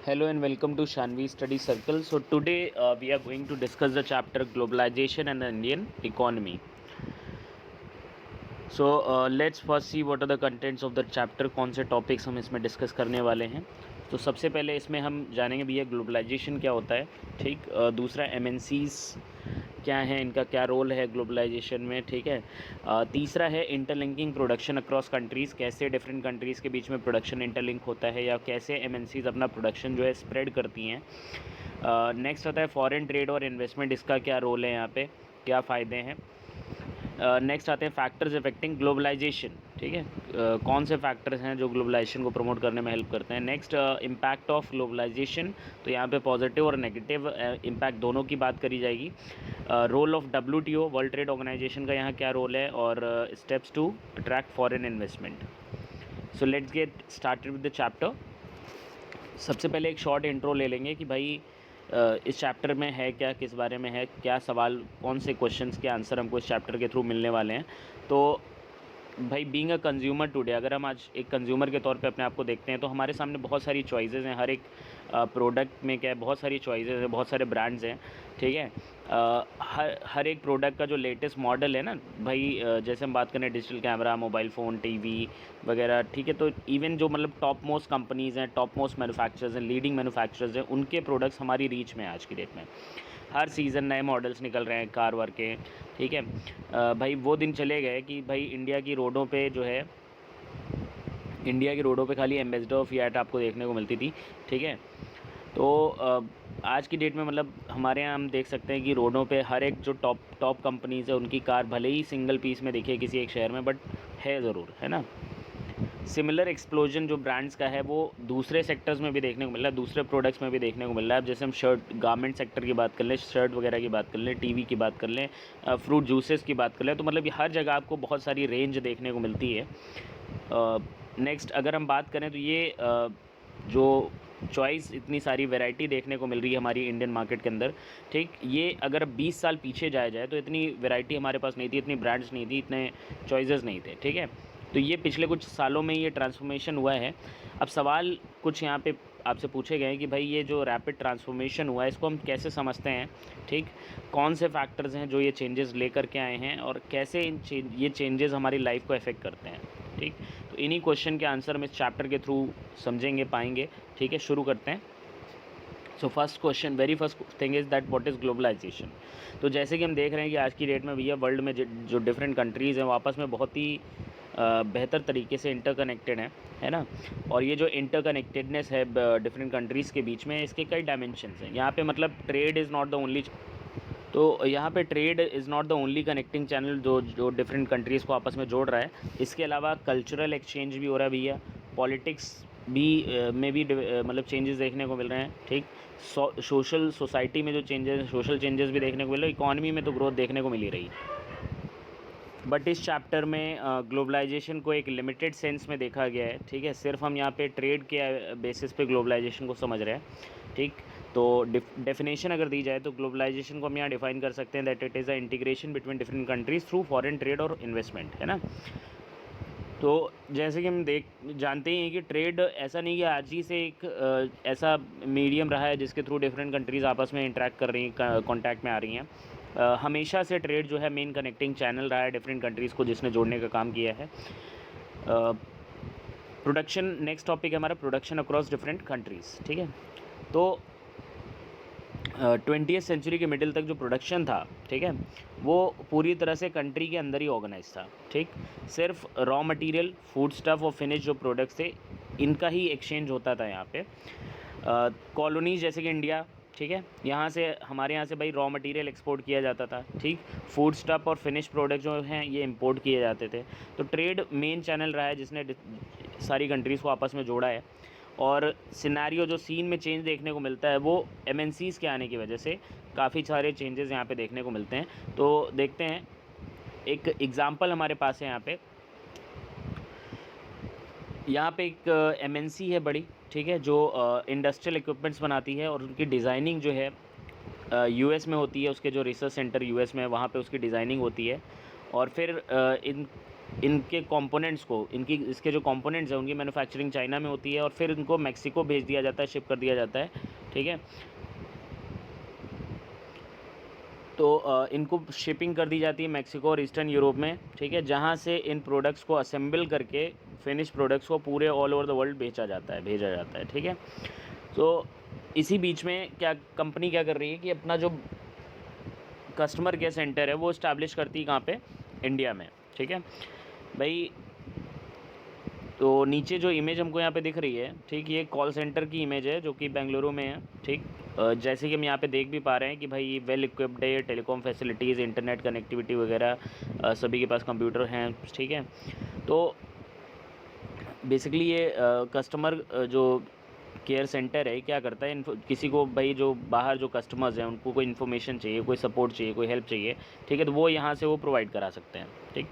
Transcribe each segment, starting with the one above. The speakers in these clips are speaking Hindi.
Hello and welcome to Shanvi Study Circle. So today we are going to discuss the chapter Globalization and the Indian Economy. So let's first see what are the contents of the chapter. कौन से टॉपिक्स हम इसमें डिस्कस करने वाले हैं. तो सबसे पहले इसमें हम जानेंगे भैया ग्लोबलाइजेशन क्या होता है. ठीक. दूसरा MNCs क्या है, इनका क्या रोल है ग्लोबलाइजेशन में. ठीक है. तीसरा है इंटरलिंकिंग प्रोडक्शन अक्रॉस कंट्रीज़, कैसे डिफरेंट कंट्रीज़ के बीच में प्रोडक्शन इंटरलिंक होता है या कैसे MNCs अपना प्रोडक्शन जो है स्प्रेड करती हैं. नेक्स्ट आता है फॉरेन ट्रेड और इन्वेस्टमेंट, इसका क्या रोल है यहाँ पे, क्या फ़ायदे हैं. नेक्स्ट आते हैं फैक्टर्स इफेक्टिंग ग्लोबलाइजेशन. ठीक है. कौन से फैक्टर्स हैं जो ग्लोबलाइजेशन को प्रमोट करने में हेल्प करते हैं. नेक्स्ट इम्पैक्ट ऑफ ग्लोबलाइजेशन, तो यहाँ पे पॉजिटिव और नेगेटिव इम्पैक्ट दोनों की बात करी जाएगी. Role of WTO, world trade organisation का यहाँ क्या रोल है, और steps to attract foreign investment. So let's get started with the chapter. सबसे पहले एक शॉर्ट इंट्रो ले लेंगे कि भाई इस चैप्टर में है क्या, किस बारे में है, क्या सवाल, कौन से क्वेश्चंस के आंसर हमको इस चैप्टर के थ्रू मिलने वाले हैं. तो भाई बीइंग अ कंज्यूमर टुडे, अगर हम आज एक कंज्यूमर के तौर पे अपने आप को देखते हैं तो हमारे सामने बहुत सारी चॉइसेस हैं. हर एक प्रोडक्ट में क्या है, बहुत सारी चॉइसेस हैं, बहुत सारे ब्रांड्स हैं. ठीक है. हर एक प्रोडक्ट का जो लेटेस्ट मॉडल है ना भाई, जैसे हम बात करें digital camera, mobile phone, TV वगैरह. ठीक है. तो इवन जो मतलब टॉप मोस्ट कंपनीज़ हैं, टॉप मोस्ट मैन्युफैक्चरर्स हैं, लीडिंग मैन्युफैक्चरर्स हैं, उनके प्रोडक्ट्स हमारी रीच में आज की डेट में. हर सीज़न नए मॉडल्स निकल रहे हैं कार वार के. ठीक है. भाई वो दिन चले गए कि भाई इंडिया की रोडों पे जो है, इंडिया की रोडों पे खाली एम्बेसडर फिएट आपको देखने को मिलती थी. ठीक है. तो आज की डेट में मतलब हमारे यहाँ हम देख सकते हैं कि रोडों पे हर एक जो टॉप कंपनीज़ है उनकी कार भले ही सिंगल पीस में दिखे किसी एक शहर में, बट है ज़रूर, है ना. सिमिलर एक्सप्लोजन जो ब्रांड्स का है वो दूसरे सेक्टर्स में भी देखने को मिल रहा है, दूसरे प्रोडक्ट्स में भी देखने को मिल रहा है. अब जैसे हम शर्ट गारमेंट सेक्टर की बात कर लें, शर्ट वगैरह की बात कर लें, टीवी की बात कर लें, फ्रूट जूसेस की बात कर लें, तो मतलब ये हर जगह आपको बहुत सारी रेंज देखने को मिलती है. नेक्स्ट अगर हम बात करें तो ये जो चॉइस, इतनी सारी वैरायटी देखने को मिल रही है हमारी इंडियन मार्केट के अंदर. ठीक. ये अगर 20 साल पीछे जाया जाए तो इतनी वैरायटी हमारे पास नहीं थी, इतनी ब्रांड्स नहीं थी, इतने चॉइसेस नहीं थे. ठीक है. तो ये पिछले कुछ सालों में ये ट्रांसफॉर्मेशन हुआ है. अब सवाल कुछ यहाँ पे आपसे पूछे गए हैं कि भाई ये जो रैपिड ट्रांसफॉर्मेशन हुआ है इसको हम कैसे समझते हैं. ठीक. कौन से फैक्टर्स हैं जो ये चेंजेस लेकर के आए हैं और कैसे ये चेंजेस हमारी लाइफ को अफेक्ट करते हैं. ठीक. तो इन्हीं क्वेश्चन के आंसर हम इस चैप्टर के थ्रू समझेंगे, पाएंगे. ठीक है. शुरू करते हैं. So first question, very first thing is that what is globalisation. तो जैसे कि हम देख रहे हैं कि आज की डेट में भैया वर्ल्ड में जो डिफरेंट कंट्रीज़ हैं वो आपस में बहुत ही बेहतर तरीके से इंटरकनेक्टेड हैं, है ना. और ये जो इंटरकनेक्टेडनेस है डिफरेंट कंट्रीज़ के बीच में, इसके कई डायमेंशंस हैं. यहाँ पे मतलब trade is not the only, तो यहाँ पे trade is not the only connecting channel जो डिफरेंट कंट्रीज़ को आपस में जोड़ रहा है. इसके अलावा कल्चरल एक्सचेंज भी हो रहा है भैया, पॉलिटिक्स भी में भी मतलब चेंजेस देखने को मिल रहे हैं. ठीक. सोशल सोसाइटी में जो चेंजेस, सोशल चेंजेस भी देखने को मिल रहे हैं. इकॉनमी में तो ग्रोथ देखने को मिल ही रही है. बट इस चैप्टर में ग्लोबलाइजेशन को एक लिमिटेड सेंस में देखा गया है. ठीक है. सिर्फ हम यहाँ पे ट्रेड के बेसिस पे ग्लोबलाइजेशन को समझ रहे हैं. ठीक. तो डेफिनेशन अगर दी जाए तो ग्लोबलाइजेशन को हम यहाँ डिफाइन कर सकते हैं that it is a integration between different countries through foreign trade और इन्वेस्टमेंट, है ना. तो जैसे कि हम जानते ही हैं कि ट्रेड ऐसा नहीं कि आज ही से एक ऐसा मीडियम रहा है जिसके थ्रू डिफरेंट कंट्रीज़ आपस में इंटरेक्ट कर रही हैं, कॉन्टैक्ट में आ रही हैं. हमेशा से ट्रेड जो है मेन कनेक्टिंग चैनल रहा है डिफरेंट कंट्रीज़ को, जिसने जोड़ने का काम किया है. प्रोडक्शन, नेक्स्ट टॉपिक है हमारा प्रोडक्शन अक्रॉस डिफरेंट कंट्रीज़. ठीक है. तो 20th सेंचुरी के मिडिल तक जो प्रोडक्शन था, ठीक है, वो पूरी तरह से कंट्री के अंदर ही ऑर्गेनाइज था. ठीक. सिर्फ रॉ मटेरियल, फूड स्टफ और फिनिश जो प्रोडक्ट्स थे इनका ही एक्सचेंज होता था यहाँ पे. कॉलोनीज जैसे कि इंडिया, ठीक है, यहाँ से हमारे यहाँ से भाई रॉ मटेरियल एक्सपोर्ट किया जाता था. ठीक. फूड स्टफ और फिनिश प्रोडक्ट जो हैं ये इंपोर्ट किए जाते थे. तो ट्रेड मेन चैनल रहा है जिसने सारी कंट्रीज़ को आपस में जोड़ा है. और सिनेरियो जो सीन में चेंज देखने को मिलता है वो MNCs के आने की वजह से काफ़ी सारे चेंजेस यहाँ पे देखने को मिलते हैं. तो देखते हैं, एक एग्ज़ाम्पल हमारे पास है यहाँ पे एक MNC है बड़ी. ठीक है. जो इंडस्ट्रियल इक्विपमेंट्स बनाती है और उनकी डिज़ाइनिंग जो है US में होती है. उसके जो रिसर्च सेंटर US में है वहाँ पे उसकी डिज़ाइनिंग होती है. और फिर इनके कंपोनेंट्स को, इनकी इसके जो कंपोनेंट्स हैं उनकी मैन्युफैक्चरिंग चाइना में होती है और फिर इनको मैक्सिको भेज दिया जाता है, शिप कर दिया जाता है, ठीक है। तो इनको शिपिंग कर दी जाती है मैक्सिको और ईस्टर्न यूरोप में, ठीक है, जहाँ से इन प्रोडक्ट्स को असेंबल करके फिनिश प्रोडक्ट्स को पूरे ऑल ओवर द वर्ल्ड भेजा जाता है, ठीक है। तो इसी बीच में क्या कंपनी क्या कर रही है कि अपना जो कस्टमर केयर सेंटर है वो इस्टेब्लिश करती है कहाँ पे, इंडिया में, ठीक है भाई। तो नीचे जो इमेज हमको यहाँ पे दिख रही है, ठीक, ये कॉल सेंटर की इमेज है जो कि बेंगलुरु में है, ठीक। जैसे कि हम यहाँ पे देख भी पा रहे हैं कि भाई ये वेल इक्विप्ड है, टेलीकॉम फैसिलिटीज़, इंटरनेट कनेक्टिविटी वगैरह, सभी के पास कंप्यूटर हैं, ठीक है। तो बेसिकली ये कस्टमर जो केयर सेंटर है क्या करता है, किसी को भाई जो बाहर जो कस्टमर्स हैं उनको कोई इन्फॉर्मेशन चाहिए, कोई सपोर्ट चाहिए, कोई हेल्प चाहिए, ठीक है, तो वो यहाँ से वो प्रोवाइड करा सकते हैं, ठीक।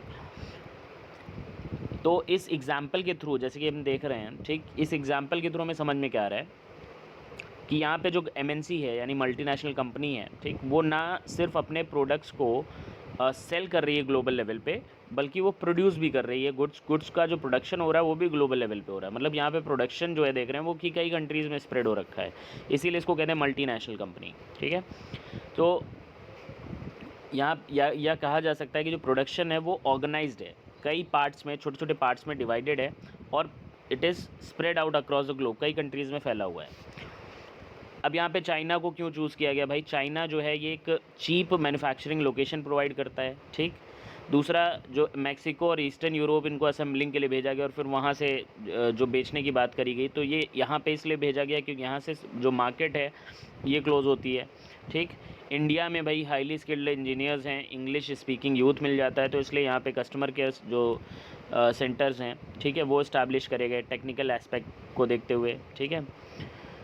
तो इस एग्ज़ाम्पल के थ्रू जैसे कि हम देख रहे हैं, ठीक, इस एग्ज़ाम्पल के थ्रू हमें समझ में क्या आ रहा है कि यहाँ पे जो एमएनसी है यानी मल्टीनेशनल कंपनी है, ठीक, वो ना सिर्फ अपने प्रोडक्ट्स को सेल कर रही है ग्लोबल लेवल पे, बल्कि वो प्रोड्यूस भी कर रही है। गुड्स का जो प्रोडक्शन हो रहा है वो भी ग्लोबल लेवल पे हो रहा है। मतलब यहाँ पे प्रोडक्शन जो है देख रहे हैं वो कि कई कंट्रीज़ में स्प्रेड हो रखा है, इसीलिए इसको कहते हैं मल्टीनेशनल कंपनी, ठीक है। तो यहाँ या कहा जा सकता है कि जो प्रोडक्शन है वो ऑर्गेनाइज्ड है, कई पार्ट्स में, छोटे छोटे पार्ट्स में डिवाइडेड है और it is spread out across the globe, कई कंट्रीज़ में फैला हुआ है। अब यहाँ पे चाइना को क्यों चूज़ किया गया भाई, चाइना जो है ये एक चीप मैन्युफैक्चरिंग लोकेशन प्रोवाइड करता है, ठीक। दूसरा जो मैक्सिको और ईस्टर्न यूरोप इनको असेंबलिंग के लिए भेजा गया और फिर वहाँ से जो बेचने की बात करी गई, तो ये यहाँ पे इसलिए भेजा गया क्योंकि यहाँ से जो मार्केट है ये क्लोज़ होती है, ठीक। इंडिया में भाई हाईली स्किल्ड इंजीनियर्स हैं, इंग्लिश स्पीकिंग यूथ मिल जाता है, तो इसलिए यहाँ पे कस्टमर केयर जो सेंटर्स हैं, ठीक है, वो इस्टेब्लिश करे गए टेक्निकल एस्पेक्ट को देखते हुए, ठीक है।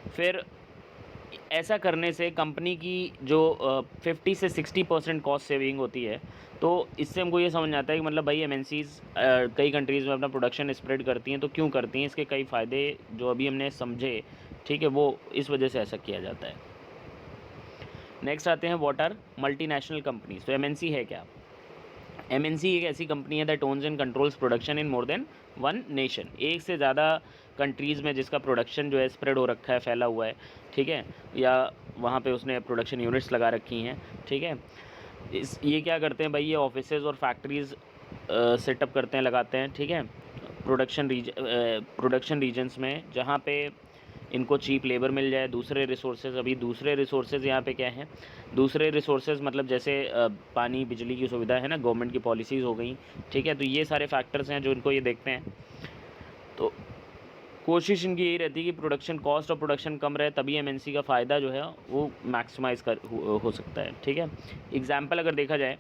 फिर ऐसा करने से कंपनी की जो 50 से 60% कॉस्ट सेविंग होती है। तो इससे हमको ये समझ आता है कि मतलब भाई एमएनसीज़ कई कंट्रीज़ में अपना प्रोडक्शन स्प्रेड करती हैं, तो क्यों करती हैं, इसके कई फ़ायदे जो अभी हमने समझे, ठीक है, वो इस वजह से ऐसा किया जाता है। नेक्स्ट आते हैं व्हाट आर मल्टीनेशनल कंपनीज। तो एमएनसी है क्या? एमएनसी एक ऐसी कंपनी है that owns and controls production in more than one nation, एक से ज़्यादा कंट्रीज़ में जिसका प्रोडक्शन जो है स्प्रेड हो रखा है, फैला हुआ है, ठीक है, या वहाँ पे उसने प्रोडक्शन यूनिट्स लगा रखी हैं, ठीक है। ये क्या करते हैं भाई, ये ऑफिसेज़ और फैक्ट्रीज़ सेटअप करते हैं, लगाते हैं, ठीक है, प्रोडक्शन रीजन्स में जहाँ पे इनको चीप लेबर मिल जाए, दूसरे रिसोर्सेज। अभी दूसरे रिसोर्सेज यहाँ पे क्या हैं, दूसरे रिसोर्सेज मतलब जैसे पानी, बिजली की सुविधा है ना, गवर्नमेंट की पॉलिसीज़ हो गई, ठीक है, तो ये सारे फैक्टर्स हैं जो इनको ये देखते हैं। तो कोशिश इनकी यही रहती है कि प्रोडक्शन कॉस्ट और प्रोडक्शन कम रहे, तभी एमएनसी का फ़ायदा जो है वो मैक्सिमाइज़ हो सकता है, ठीक है। एग्जाम्पल अगर देखा जाए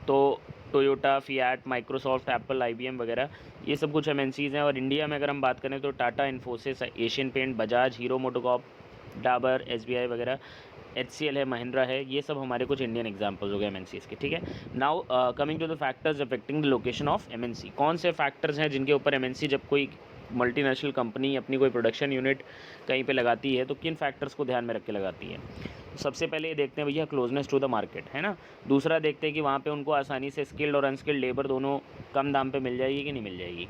तो Toyota, fiat, Microsoft, Apple, IBM वगैरह ये सब कुछ एमएनसीज़ हैं। और इंडिया में अगर हम बात करें तो टाटा, इन्फोसिस, एशियन पेंट, बजाज, हीरो मोटोकॉर्प, डाबर, एसबीआई वगैरह, एचसीएल है, महिंद्रा है, ये सब हमारे कुछ इंडियन एग्जांपल्स हो गए एमएनसीज़ के, ठीक है। Now coming to the factors affecting the location of MNC. कौन से फैक्टर्स हैं जिनके ऊपर एमएनसी, जब कोई मल्टीनेशनल कंपनी अपनी कोई प्रोडक्शन यूनिट कहीं पे लगाती है तो किन फैक्टर्स को ध्यान में रख के लगाती है? सबसे पहले ये देखते हैं भैया क्लोजनेस टू द मार्केट, है ना। दूसरा देखते हैं कि वहाँ पे उनको आसानी से स्किल्ड और अनस्किल्ड लेबर दोनों कम दाम पे मिल जाएगी कि नहीं मिल जाएगी।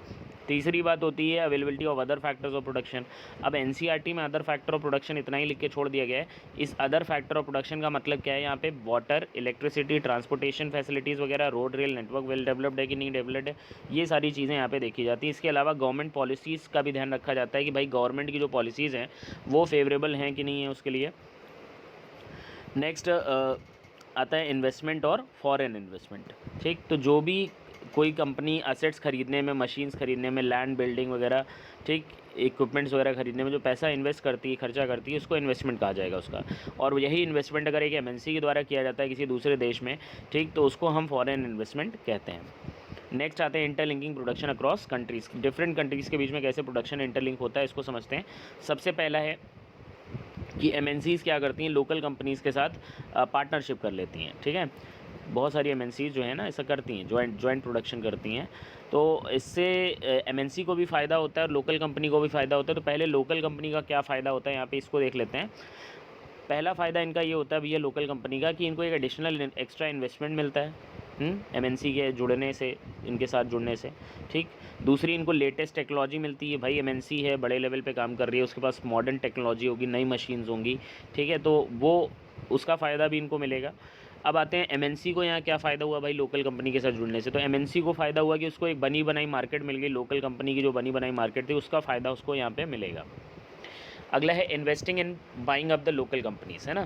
तीसरी बात होती है availability of other factors of production. अब एनसीईआरटी में अदर फैक्टर ऑफ प्रोडक्शन इतना ही लिख के छोड़ दिया गया है। इस अदर फैक्टर ऑफ प्रोडक्शन का मतलब क्या है, यहाँ पे वाटर, इलेक्ट्रिसिटी, ट्रांसपोर्टेशन फैसिलिटीज़ वगैरह, road rail network well developed है कि नहीं डेवलप्ड है, ये सारी चीज़ें यहाँ पे देखी जाती है। इसके अलावा गवर्नमेंट पॉलिसीज़ का भी ध्यान रखा जाता है कि भाई गवर्नमेंट की जो पॉलिसीज़ हैं वो फेवरेबल हैं कि नहीं है उसके लिए। नेक्स्ट आता है इन्वेस्टमेंट और फॉरेन इन्वेस्टमेंट, ठीक। तो जो भी कोई कंपनी असेट्स खरीदने में, मशीन्स खरीदने में, लैंड बिल्डिंग वगैरह, ठीक, इक्विपमेंट्स वगैरह खरीदने में जो पैसा इन्वेस्ट करती है, खर्चा करती है, उसको इन्वेस्टमेंट कहा जाएगा उसका। और यही इन्वेस्टमेंट अगर एक एमएनसी के द्वारा किया जाता है किसी दूसरे देश में, ठीक, तो उसको हम फॉरेन इन्वेस्टमेंट कहते हैं। नेक्स्ट आते हैं interlinking production across countries. Different countries के बीच में कैसे प्रोडक्शन इंटरलिंक होता है इसको समझते हैं। सबसे पहला है कि एमएनसीज़ क्या करती हैं, लोकल कंपनीज़ के साथ पार्टनरशिप कर लेती हैं, ठीक है। बहुत सारी एमएनसीज़ जो है ना ऐसा करती हैं, जॉइंट प्रोडक्शन करती हैं। तो इससे एमएनसी को भी फ़ायदा होता है और लोकल कंपनी को भी फ़ायदा होता है। तो पहले लोकल कंपनी का क्या फ़ायदा होता है यहाँ पे इसको देख लेते हैं। पहला फ़ायदा इनका ये होता है भैया लोकल कंपनी का कि इनको एक एडिशनल एक्स्ट्रा इन्वेस्टमेंट मिलता है, एमएनसी के जुड़ने से, इनके साथ जुड़ने से, ठीक। दूसरी, इनको लेटेस्ट टेक्नोलॉजी मिलती है, भाई एमएनसी है, बड़े लेवल पे काम कर रही है, उसके पास मॉडर्न टेक्नोलॉजी होगी, नई मशीन्स होंगी, ठीक है, तो वो उसका फ़ायदा भी इनको मिलेगा। अब आते हैं एमएनसी को यहाँ क्या फ़ायदा हुआ भाई लोकल कंपनी के साथ जुड़ने से। तो एमएनसी को फ़ायदा हुआ कि उसको एक बनी बनाई मार्केट मिल गई, लोकल कंपनी की जो बनी बनाई मार्केट थी उसका फ़ायदा उसको यहाँ पे मिलेगा। अगला है investing in buying up the local companies, है ना।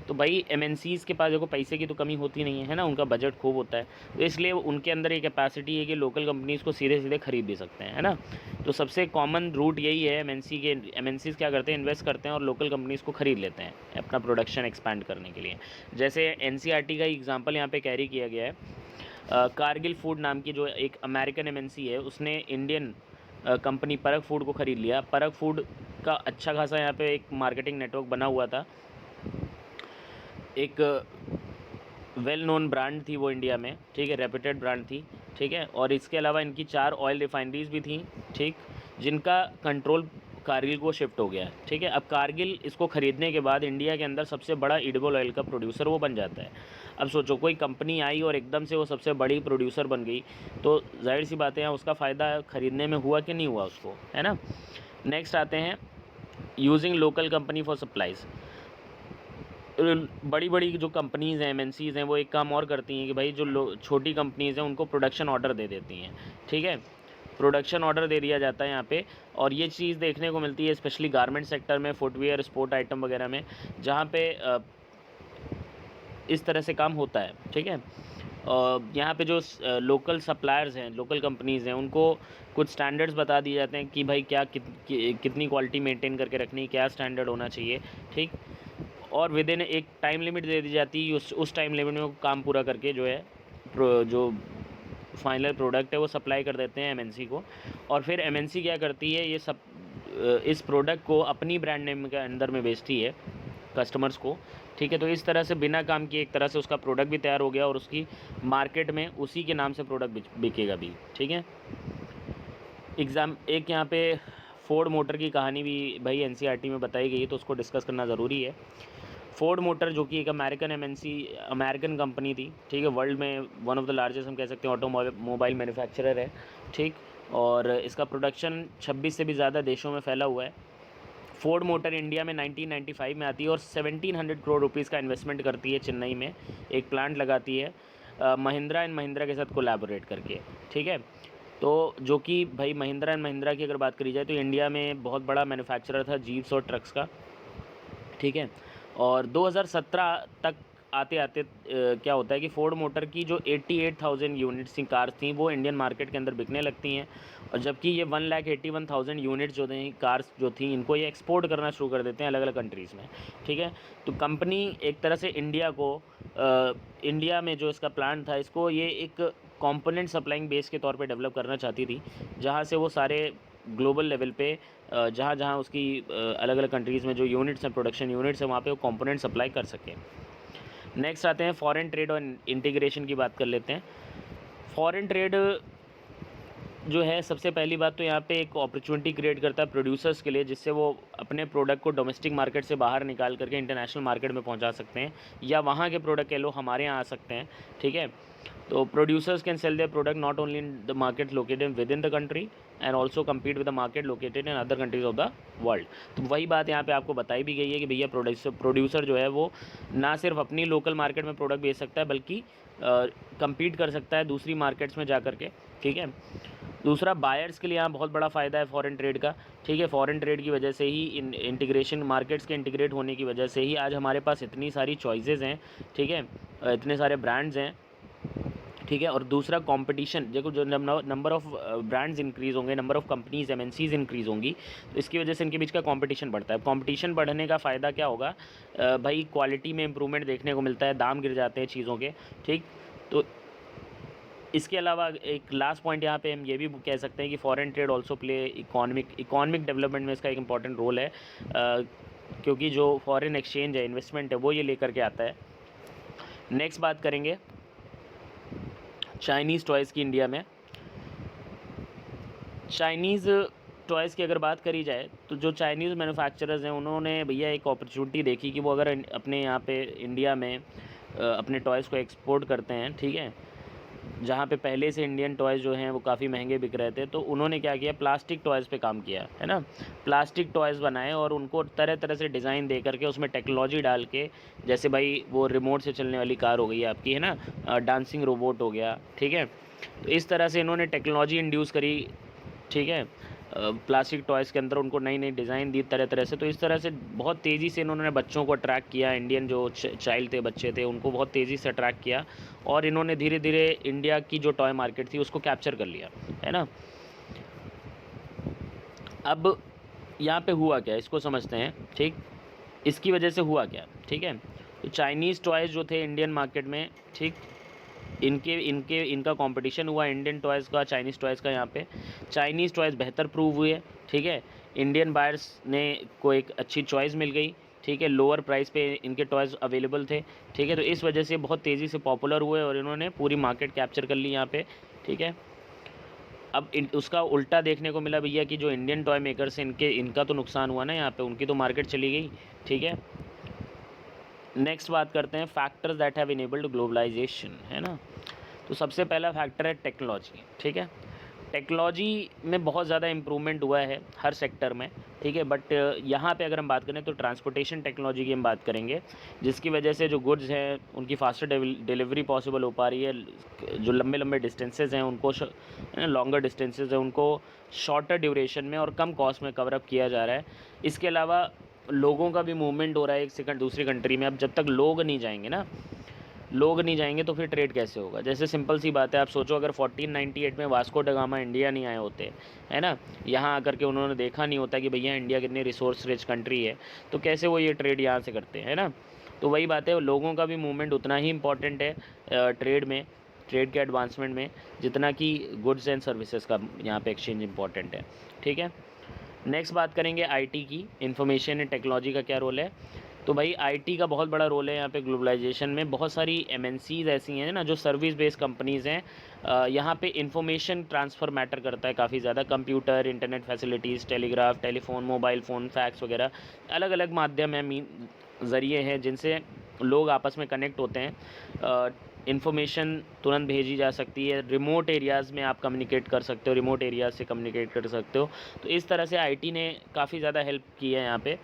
तो भाई एमएनसीज़ के पास देखो पैसे की तो कमी होती नहीं है ना, उनका बजट खूब होता है, तो इसलिए उनके अंदर ये कैपेसिटी है कि लोकल कंपनीज़ को सीधे सीधे खरीद भी सकते हैं, है ना। तो सबसे कॉमन रूट यही है, एमएनसीज़ क्या करते हैं, इन्वेस्ट करते हैं और लोकल कंपनीज़ को ख़रीद लेते हैं अपना प्रोडक्शन एक्सपैंड करने के लिए। जैसे एनसीईआरटी का एग्जाम्पल यहाँ पे कैरी किया गया है। कारगिल फूड नाम की जो एक अमेरिकन एमएनसी है, उसने इंडियन कंपनी परक फूड को ख़रीद लिया। परक फूड का अच्छा खासा यहाँ पे एक मार्केटिंग नेटवर्क बना हुआ था, एक वेल नोन ब्रांड थी वो इंडिया में, ठीक है, रेप्यूटेड ब्रांड थी, ठीक है। और इसके अलावा इनकी 4 ऑयल रिफाइनरीज भी थी, ठीक, जिनका कंट्रोल कारगिल को शिफ्ट हो गया, ठीक है। अब कारगिल इसको ख़रीदने के बाद इंडिया के अंदर सबसे बड़ा एडिबल ऑयल का प्रोड्यूसर वो बन जाता है। अब सोचो कोई कंपनी आई और एकदम से वो सबसे बड़ी प्रोड्यूसर बन गई, तो जाहिर सी बात है उसका फ़ायदा ख़रीदने में हुआ कि नहीं हुआ उसको, है ना। नेक्स्ट आते हैं using local company for supplies. बड़ी बड़ी जो कंपनीज़ हैं, एमएनसीज़ हैं, वो एक काम और करती हैं कि भाई जो छोटी कंपनीज़ हैं उनको प्रोडक्शन ऑर्डर दे देती हैं, ठीक है। प्रोडक्शन ऑर्डर दे दिया जाता है यहाँ पे, और ये चीज़ देखने को मिलती है स्पेशली गारमेंट सेक्टर में, फुटवियर, स्पोर्ट आइटम वगैरह में, जहाँ पे इस तरह से काम होता है, ठीक है। यहाँ पे जो लोकल सप्लायर्स हैं, लोकल कंपनीज़ हैं, उनको कुछ स्टैंडर्ड्स बता दिए जाते हैं कि भाई क्या कितनी क्वालिटी मेंटेन करके रखनी है, क्या स्टैंडर्ड होना चाहिए, ठीक। और विद इन एक टाइम लिमिट दे दी जाती है, उस टाइम लिमिट में वो काम पूरा करके जो है जो फाइनल प्रोडक्ट है वो सप्लाई कर देते हैं एमएनसी को। और फिर एमएनसी क्या करती है, ये सब इस प्रोडक्ट को अपनी ब्रांड नेम के अंदर में बेचती है कस्टमर्स को, ठीक है। तो इस तरह से बिना काम किए एक तरह से उसका प्रोडक्ट भी तैयार हो गया और उसकी मार्केट में उसी के नाम से प्रोडक्ट बिकेगा भी, ठीक है। एक यहाँ पे फोर्ड मोटर की कहानी भी भाई एनसीईआरटी में बताई गई है, तो उसको डिस्कस करना ज़रूरी है। फोर्ड मोटर जो कि एक अमेरिकन एमएनसी, अमेरिकन कंपनी थी, ठीक है, वर्ल्ड में वन ऑफ द लार्जेस्ट हम कह सकते हैं ऑटोमोबाइल मैन्युफैक्चरर है, ठीक। और इसका प्रोडक्शन 26 से भी ज़्यादा देशों में फैला हुआ है। फोर्ड मोटर इंडिया में 1995 में आती है और 1700 करोड़ रुपीज़ का इन्वेस्टमेंट करती है, चेन्नई में एक प्लांट लगाती है महिंद्रा एंड महिंद्रा के साथ कोलैबोरेट करके, ठीक है। तो जो कि भाई महिंद्रा एंड महिंद्रा की अगर बात करी जाए तो इंडिया में बहुत बड़ा मैन्युफैक्चरर था जीप्स और ट्रक्स का, ठीक है। और 2017 तक आते आते क्या होता है कि फोर्ड मोटर की जो 88,000 यूनिट्स थी, कार्स थी, वो इंडियन मार्केट के अंदर बिकने लगती हैं। और जबकि ये 1,81,000 यूनिट्स जो थी, कार्स जो थी, इनको ये एक्सपोर्ट करना शुरू कर देते हैं अलग अलग कंट्रीज़ में, ठीक है। तो कंपनी एक तरह से इंडिया में जो इसका प्लांट था, इसको ये एक कंपोनेंट सप्लाइंग बेस के तौर पे डेवलप करना चाहती थी, जहाँ से वो सारे ग्लोबल लेवल पे जहाँ जहाँ उसकी अलग अलग कंट्रीज़ में जो यूनिट्स हैं, प्रोडक्शन यूनिट्स हैं, वहाँ पे वो कंपोनेंट सप्लाई कर सकें। नेक्स्ट आते हैं फॉरेन ट्रेड और इंटीग्रेशन की बात कर लेते हैं। फॉरेन ट्रेड जो है, सबसे पहली बात तो यहाँ पे एक अपॉर्चुनिटी क्रिएट करता है प्रोड्यूसर्स के लिए, जिससे वो अपने प्रोडक्ट को डोमेस्टिक मार्केट से बाहर निकाल करके इंटरनेशनल मार्केट में पहुँचा सकते हैं, या वहाँ के प्रोडक्ट कह लो हमारे यहाँ आ सकते हैं, ठीक है। तो producers can sell their product not only in the market located with in the country and also compete with the market located in other countries of the world. तो वही बात यहाँ पे आपको बताई भी गई है कि भैया प्रोड्यूसर जो है वो ना सिर्फ अपनी लोकल मार्केट में प्रोडक्ट बेच सकता है, बल्कि कम्पीट कर सकता है दूसरी मार्केट्स में जा कर के, ठीक है। दूसरा, बायर्स के लिए यहाँ बहुत बड़ा फ़ायदा है फॉरेन ट्रेड का, ठीक है। फॉरेन ट्रेड की वजह से ही, इंटीग्रेशन मार्केट्स के इंटीग्रेट होने की वजह से ही आज हमारे पास इतनी सारी चॉइसेस हैं, ठीक है, इतने सारे ब्रांड्स हैं, ठीक है। और दूसरा, कंपटीशन, देखो जो नंबर ऑफ़ ब्रांड्स इंक्रीज़ होंगे, number of companies MNCs increase होंगी, तो इसकी वजह से इनके बीच का कंपटीशन बढ़ता है। कंपटीशन बढ़ने का फ़ायदा क्या होगा, भाई क्वालिटी में इंप्रूवमेंट देखने को मिलता है, दाम गिर जाते हैं चीज़ों के, ठीक। तो इसके अलावा एक लास्ट पॉइंट यहाँ पे हम ये भी कह सकते हैं कि foreign trade also play economic development में इसका एक इम्पॉर्टेंट रोल है, क्योंकि जो फॉरेन एक्सचेंज है, इन्वेस्टमेंट है, वो ये लेकर के आता है। नेक्स्ट बात करेंगे चाइनीज़ टॉयज़ की। इंडिया में चाइनीज़ टॉयज़ की अगर बात करी जाए तो जो चाइनीज़ मैन्युफैक्चरर्स हैं, उन्होंने भैया एक अपॉर्चुनिटी देखी कि वो अगर अपने यहाँ पे इंडिया में अपने टॉयज़ को एक्सपोर्ट करते हैं, ठीक है, जहाँ पे पहले से इंडियन टॉयज़ जो हैं वो काफ़ी महंगे बिक रहे थे, तो उन्होंने क्या किया, प्लास्टिक टॉयज़ पे काम किया, है ना। प्लास्टिक टॉयज़ बनाए और उनको तरह तरह से डिज़ाइन दे करके उसमें टेक्नोलॉजी डाल के, जैसे भाई वो रिमोट से चलने वाली कार हो गई आपकी, है ना, डांसिंग रोबोट हो गया, ठीक है। तो इस तरह से इन्होंने टेक्नोलॉजी इंड्यूस करी, ठीक है, प्लास्टिक टॉयज़ के अंदर उनको नई नई डिज़ाइन दी तरह तरह से। तो इस तरह से बहुत तेज़ी से इन्होंने बच्चों को अट्रैक्ट किया, इंडियन जो चाइल्ड थे, बच्चे थे, उनको बहुत तेज़ी से अट्रैक्ट किया और इन्होंने धीरे धीरे इंडिया की जो टॉय मार्केट थी उसको कैप्चर कर लिया, है ना। अब यहाँ पे हुआ क्या, इसको समझते हैं, ठीक। इसकी वजह से हुआ क्या, ठीक है। तो चाइनीज़ टॉयज़ जो थे इंडियन मार्केट में, ठीक, इनका कंपटीशन हुआ इंडियन टॉयज़ का, चाइनीज़ टॉयज़ का। यहाँ पे चाइनीज़ टॉयज़ बेहतर प्रूव हुए, ठीक है। इंडियन बायर्स ने को एक अच्छी चॉइस मिल गई, ठीक है, लोअर प्राइस पे इनके टॉयज़ अवेलेबल थे, ठीक है। तो इस वजह से बहुत तेज़ी से पॉपुलर हुए और इन्होंने पूरी मार्केट कैप्चर कर ली यहाँ पे, ठीक है। अब उसका उल्टा देखने को मिला भैया कि जो इंडियन टॉय मेकर्स हैं इनका तो नुकसान हुआ ना यहाँ पे, उनकी तो मार्केट चली गई, ठीक है। नेक्स्ट बात करते हैं factors that have enabled globalisation, है ना। तो सबसे पहला फैक्टर है टेक्नोलॉजी, ठीक है। टेक्नोलॉजी में बहुत ज़्यादा इम्प्रूवमेंट हुआ है हर सेक्टर में, ठीक है। बट यहाँ पे अगर हम बात करें तो ट्रांसपोर्टेशन टेक्नोलॉजी की हम बात करेंगे, जिसकी वजह से जो गुड्स हैं उनकी फास्टर डिलीवरी पॉसिबल हो पा रही है। जो लंबे लंबे डिस्टेंसेज हैं उनको, लॉन्गर डिस्टेंसेज हैं उनको शॉर्टर ड्यूरेशन में और कम कॉस्ट में कवर अप किया जा रहा है। इसके अलावा लोगों का भी मूवमेंट हो रहा है एक सेकंड दूसरी कंट्री में। अब जब तक लोग नहीं जाएंगे ना, लोग नहीं जाएंगे तो फिर ट्रेड कैसे होगा। जैसे सिंपल सी बात है, आप सोचो अगर 1498 में वास्को ड गामा इंडिया नहीं आए होते, है ना, यहाँ आकर के उन्होंने देखा नहीं होता कि भैया इंडिया कितनी रिसोर्स रिच कंट्री है, तो कैसे वो ये ट्रेड यहाँ से करते हैं, है ना। तो वही बात है, लोगों का भी मूवमेंट उतना ही इम्पॉर्टेंट है ट्रेड में, ट्रेड के एडवांसमेंट में, जितना कि गुड्स एंड सर्विसेज का यहाँ पे एक्सचेंज इंपॉर्टेंट है, ठीक है। नेक्स्ट बात करेंगे आईटी की, इंफॉर्मेशन एंड टेक्नोलॉजी का क्या रोल है। तो भाई आईटी का बहुत बड़ा रोल है यहाँ पे ग्लोबलाइजेशन में। बहुत सारी एमएनसीज़ ऐसी हैं ना जो सर्विस बेस्ड कंपनीज़ हैं, यहाँ पे इंफॉर्मेशन ट्रांसफ़र मैटर करता है काफ़ी ज़्यादा। Computer, internet facilities, telegraph, telephone, mobile phone, fax वगैरह अलग अलग माध्यम हैं, ज़रिए हैं जिनसे लोग आपस में कनेक्ट होते हैं। इन्फॉर्मेशन तुरंत भेजी जा सकती है, रिमोट एरियाज़ में आप कम्युनिकेट कर सकते हो, रिमोट एरियाज़ से कम्युनिकेट कर सकते हो। तो इस तरह से आईटी ने काफ़ी ज़्यादा हेल्प की है यहाँ पे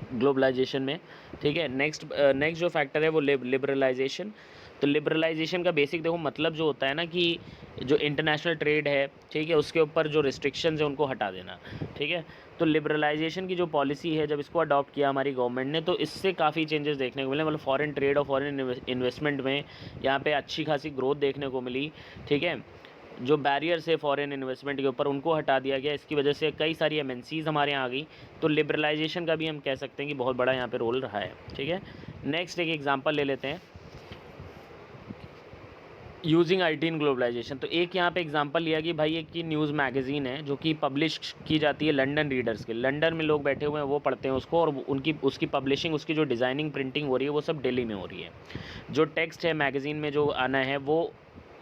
ग्लोबलाइजेशन में, ठीक है। नेक्स्ट जो फैक्टर है वो लिबरलाइजेशन। तो लिबरलाइजेशन का बेसिक देखो मतलब जो होता है ना कि जो इंटरनेशनल ट्रेड है, ठीक है, उसके ऊपर जो रिस्ट्रिक्शंस है उनको हटा देना, ठीक है। तो लिबरलाइजेशन की जो पॉलिसी है, जब इसको अडॉप्ट किया हमारी गवर्नमेंट ने, तो इससे काफ़ी चेंजेस देखने को मिले। मतलब फॉरेन ट्रेड और फॉरेन इन्वेस्टमेंट में यहाँ पे अच्छी खासी ग्रोथ देखने को मिली, ठीक है। जो बैरियर्स है फॉरेन इन्वेस्टमेंट के ऊपर उनको हटा दिया गया। इसकी वजह से कई सारी एमएनसीज़ हमारे यहाँ आ गई। तो लिबरलाइजेशन का भी हम कह सकते हैं कि बहुत बड़ा यहाँ पे रोल रहा है, ठीक है। नेक्स्ट एक एग्जांपल ले लेते हैं, यूजिंग आईटी इन ग्लोबलाइजेशन। तो एक यहाँ पे एग्जांपल लिया कि भाई एक की न्यूज़ मैगज़ीन है जो कि पब्लिश की जाती है लंदन रीडर्स के, लंदन में लोग बैठे हुए हैं वो पढ़ते हैं उसको, और उसकी पब्लिशिंग, उसकी जो डिज़ाइनिंग प्रिंटिंग हो रही है वो सब दिल्ली में हो रही है। जो टेक्स्ट है मैगज़ीन में जो आना है वो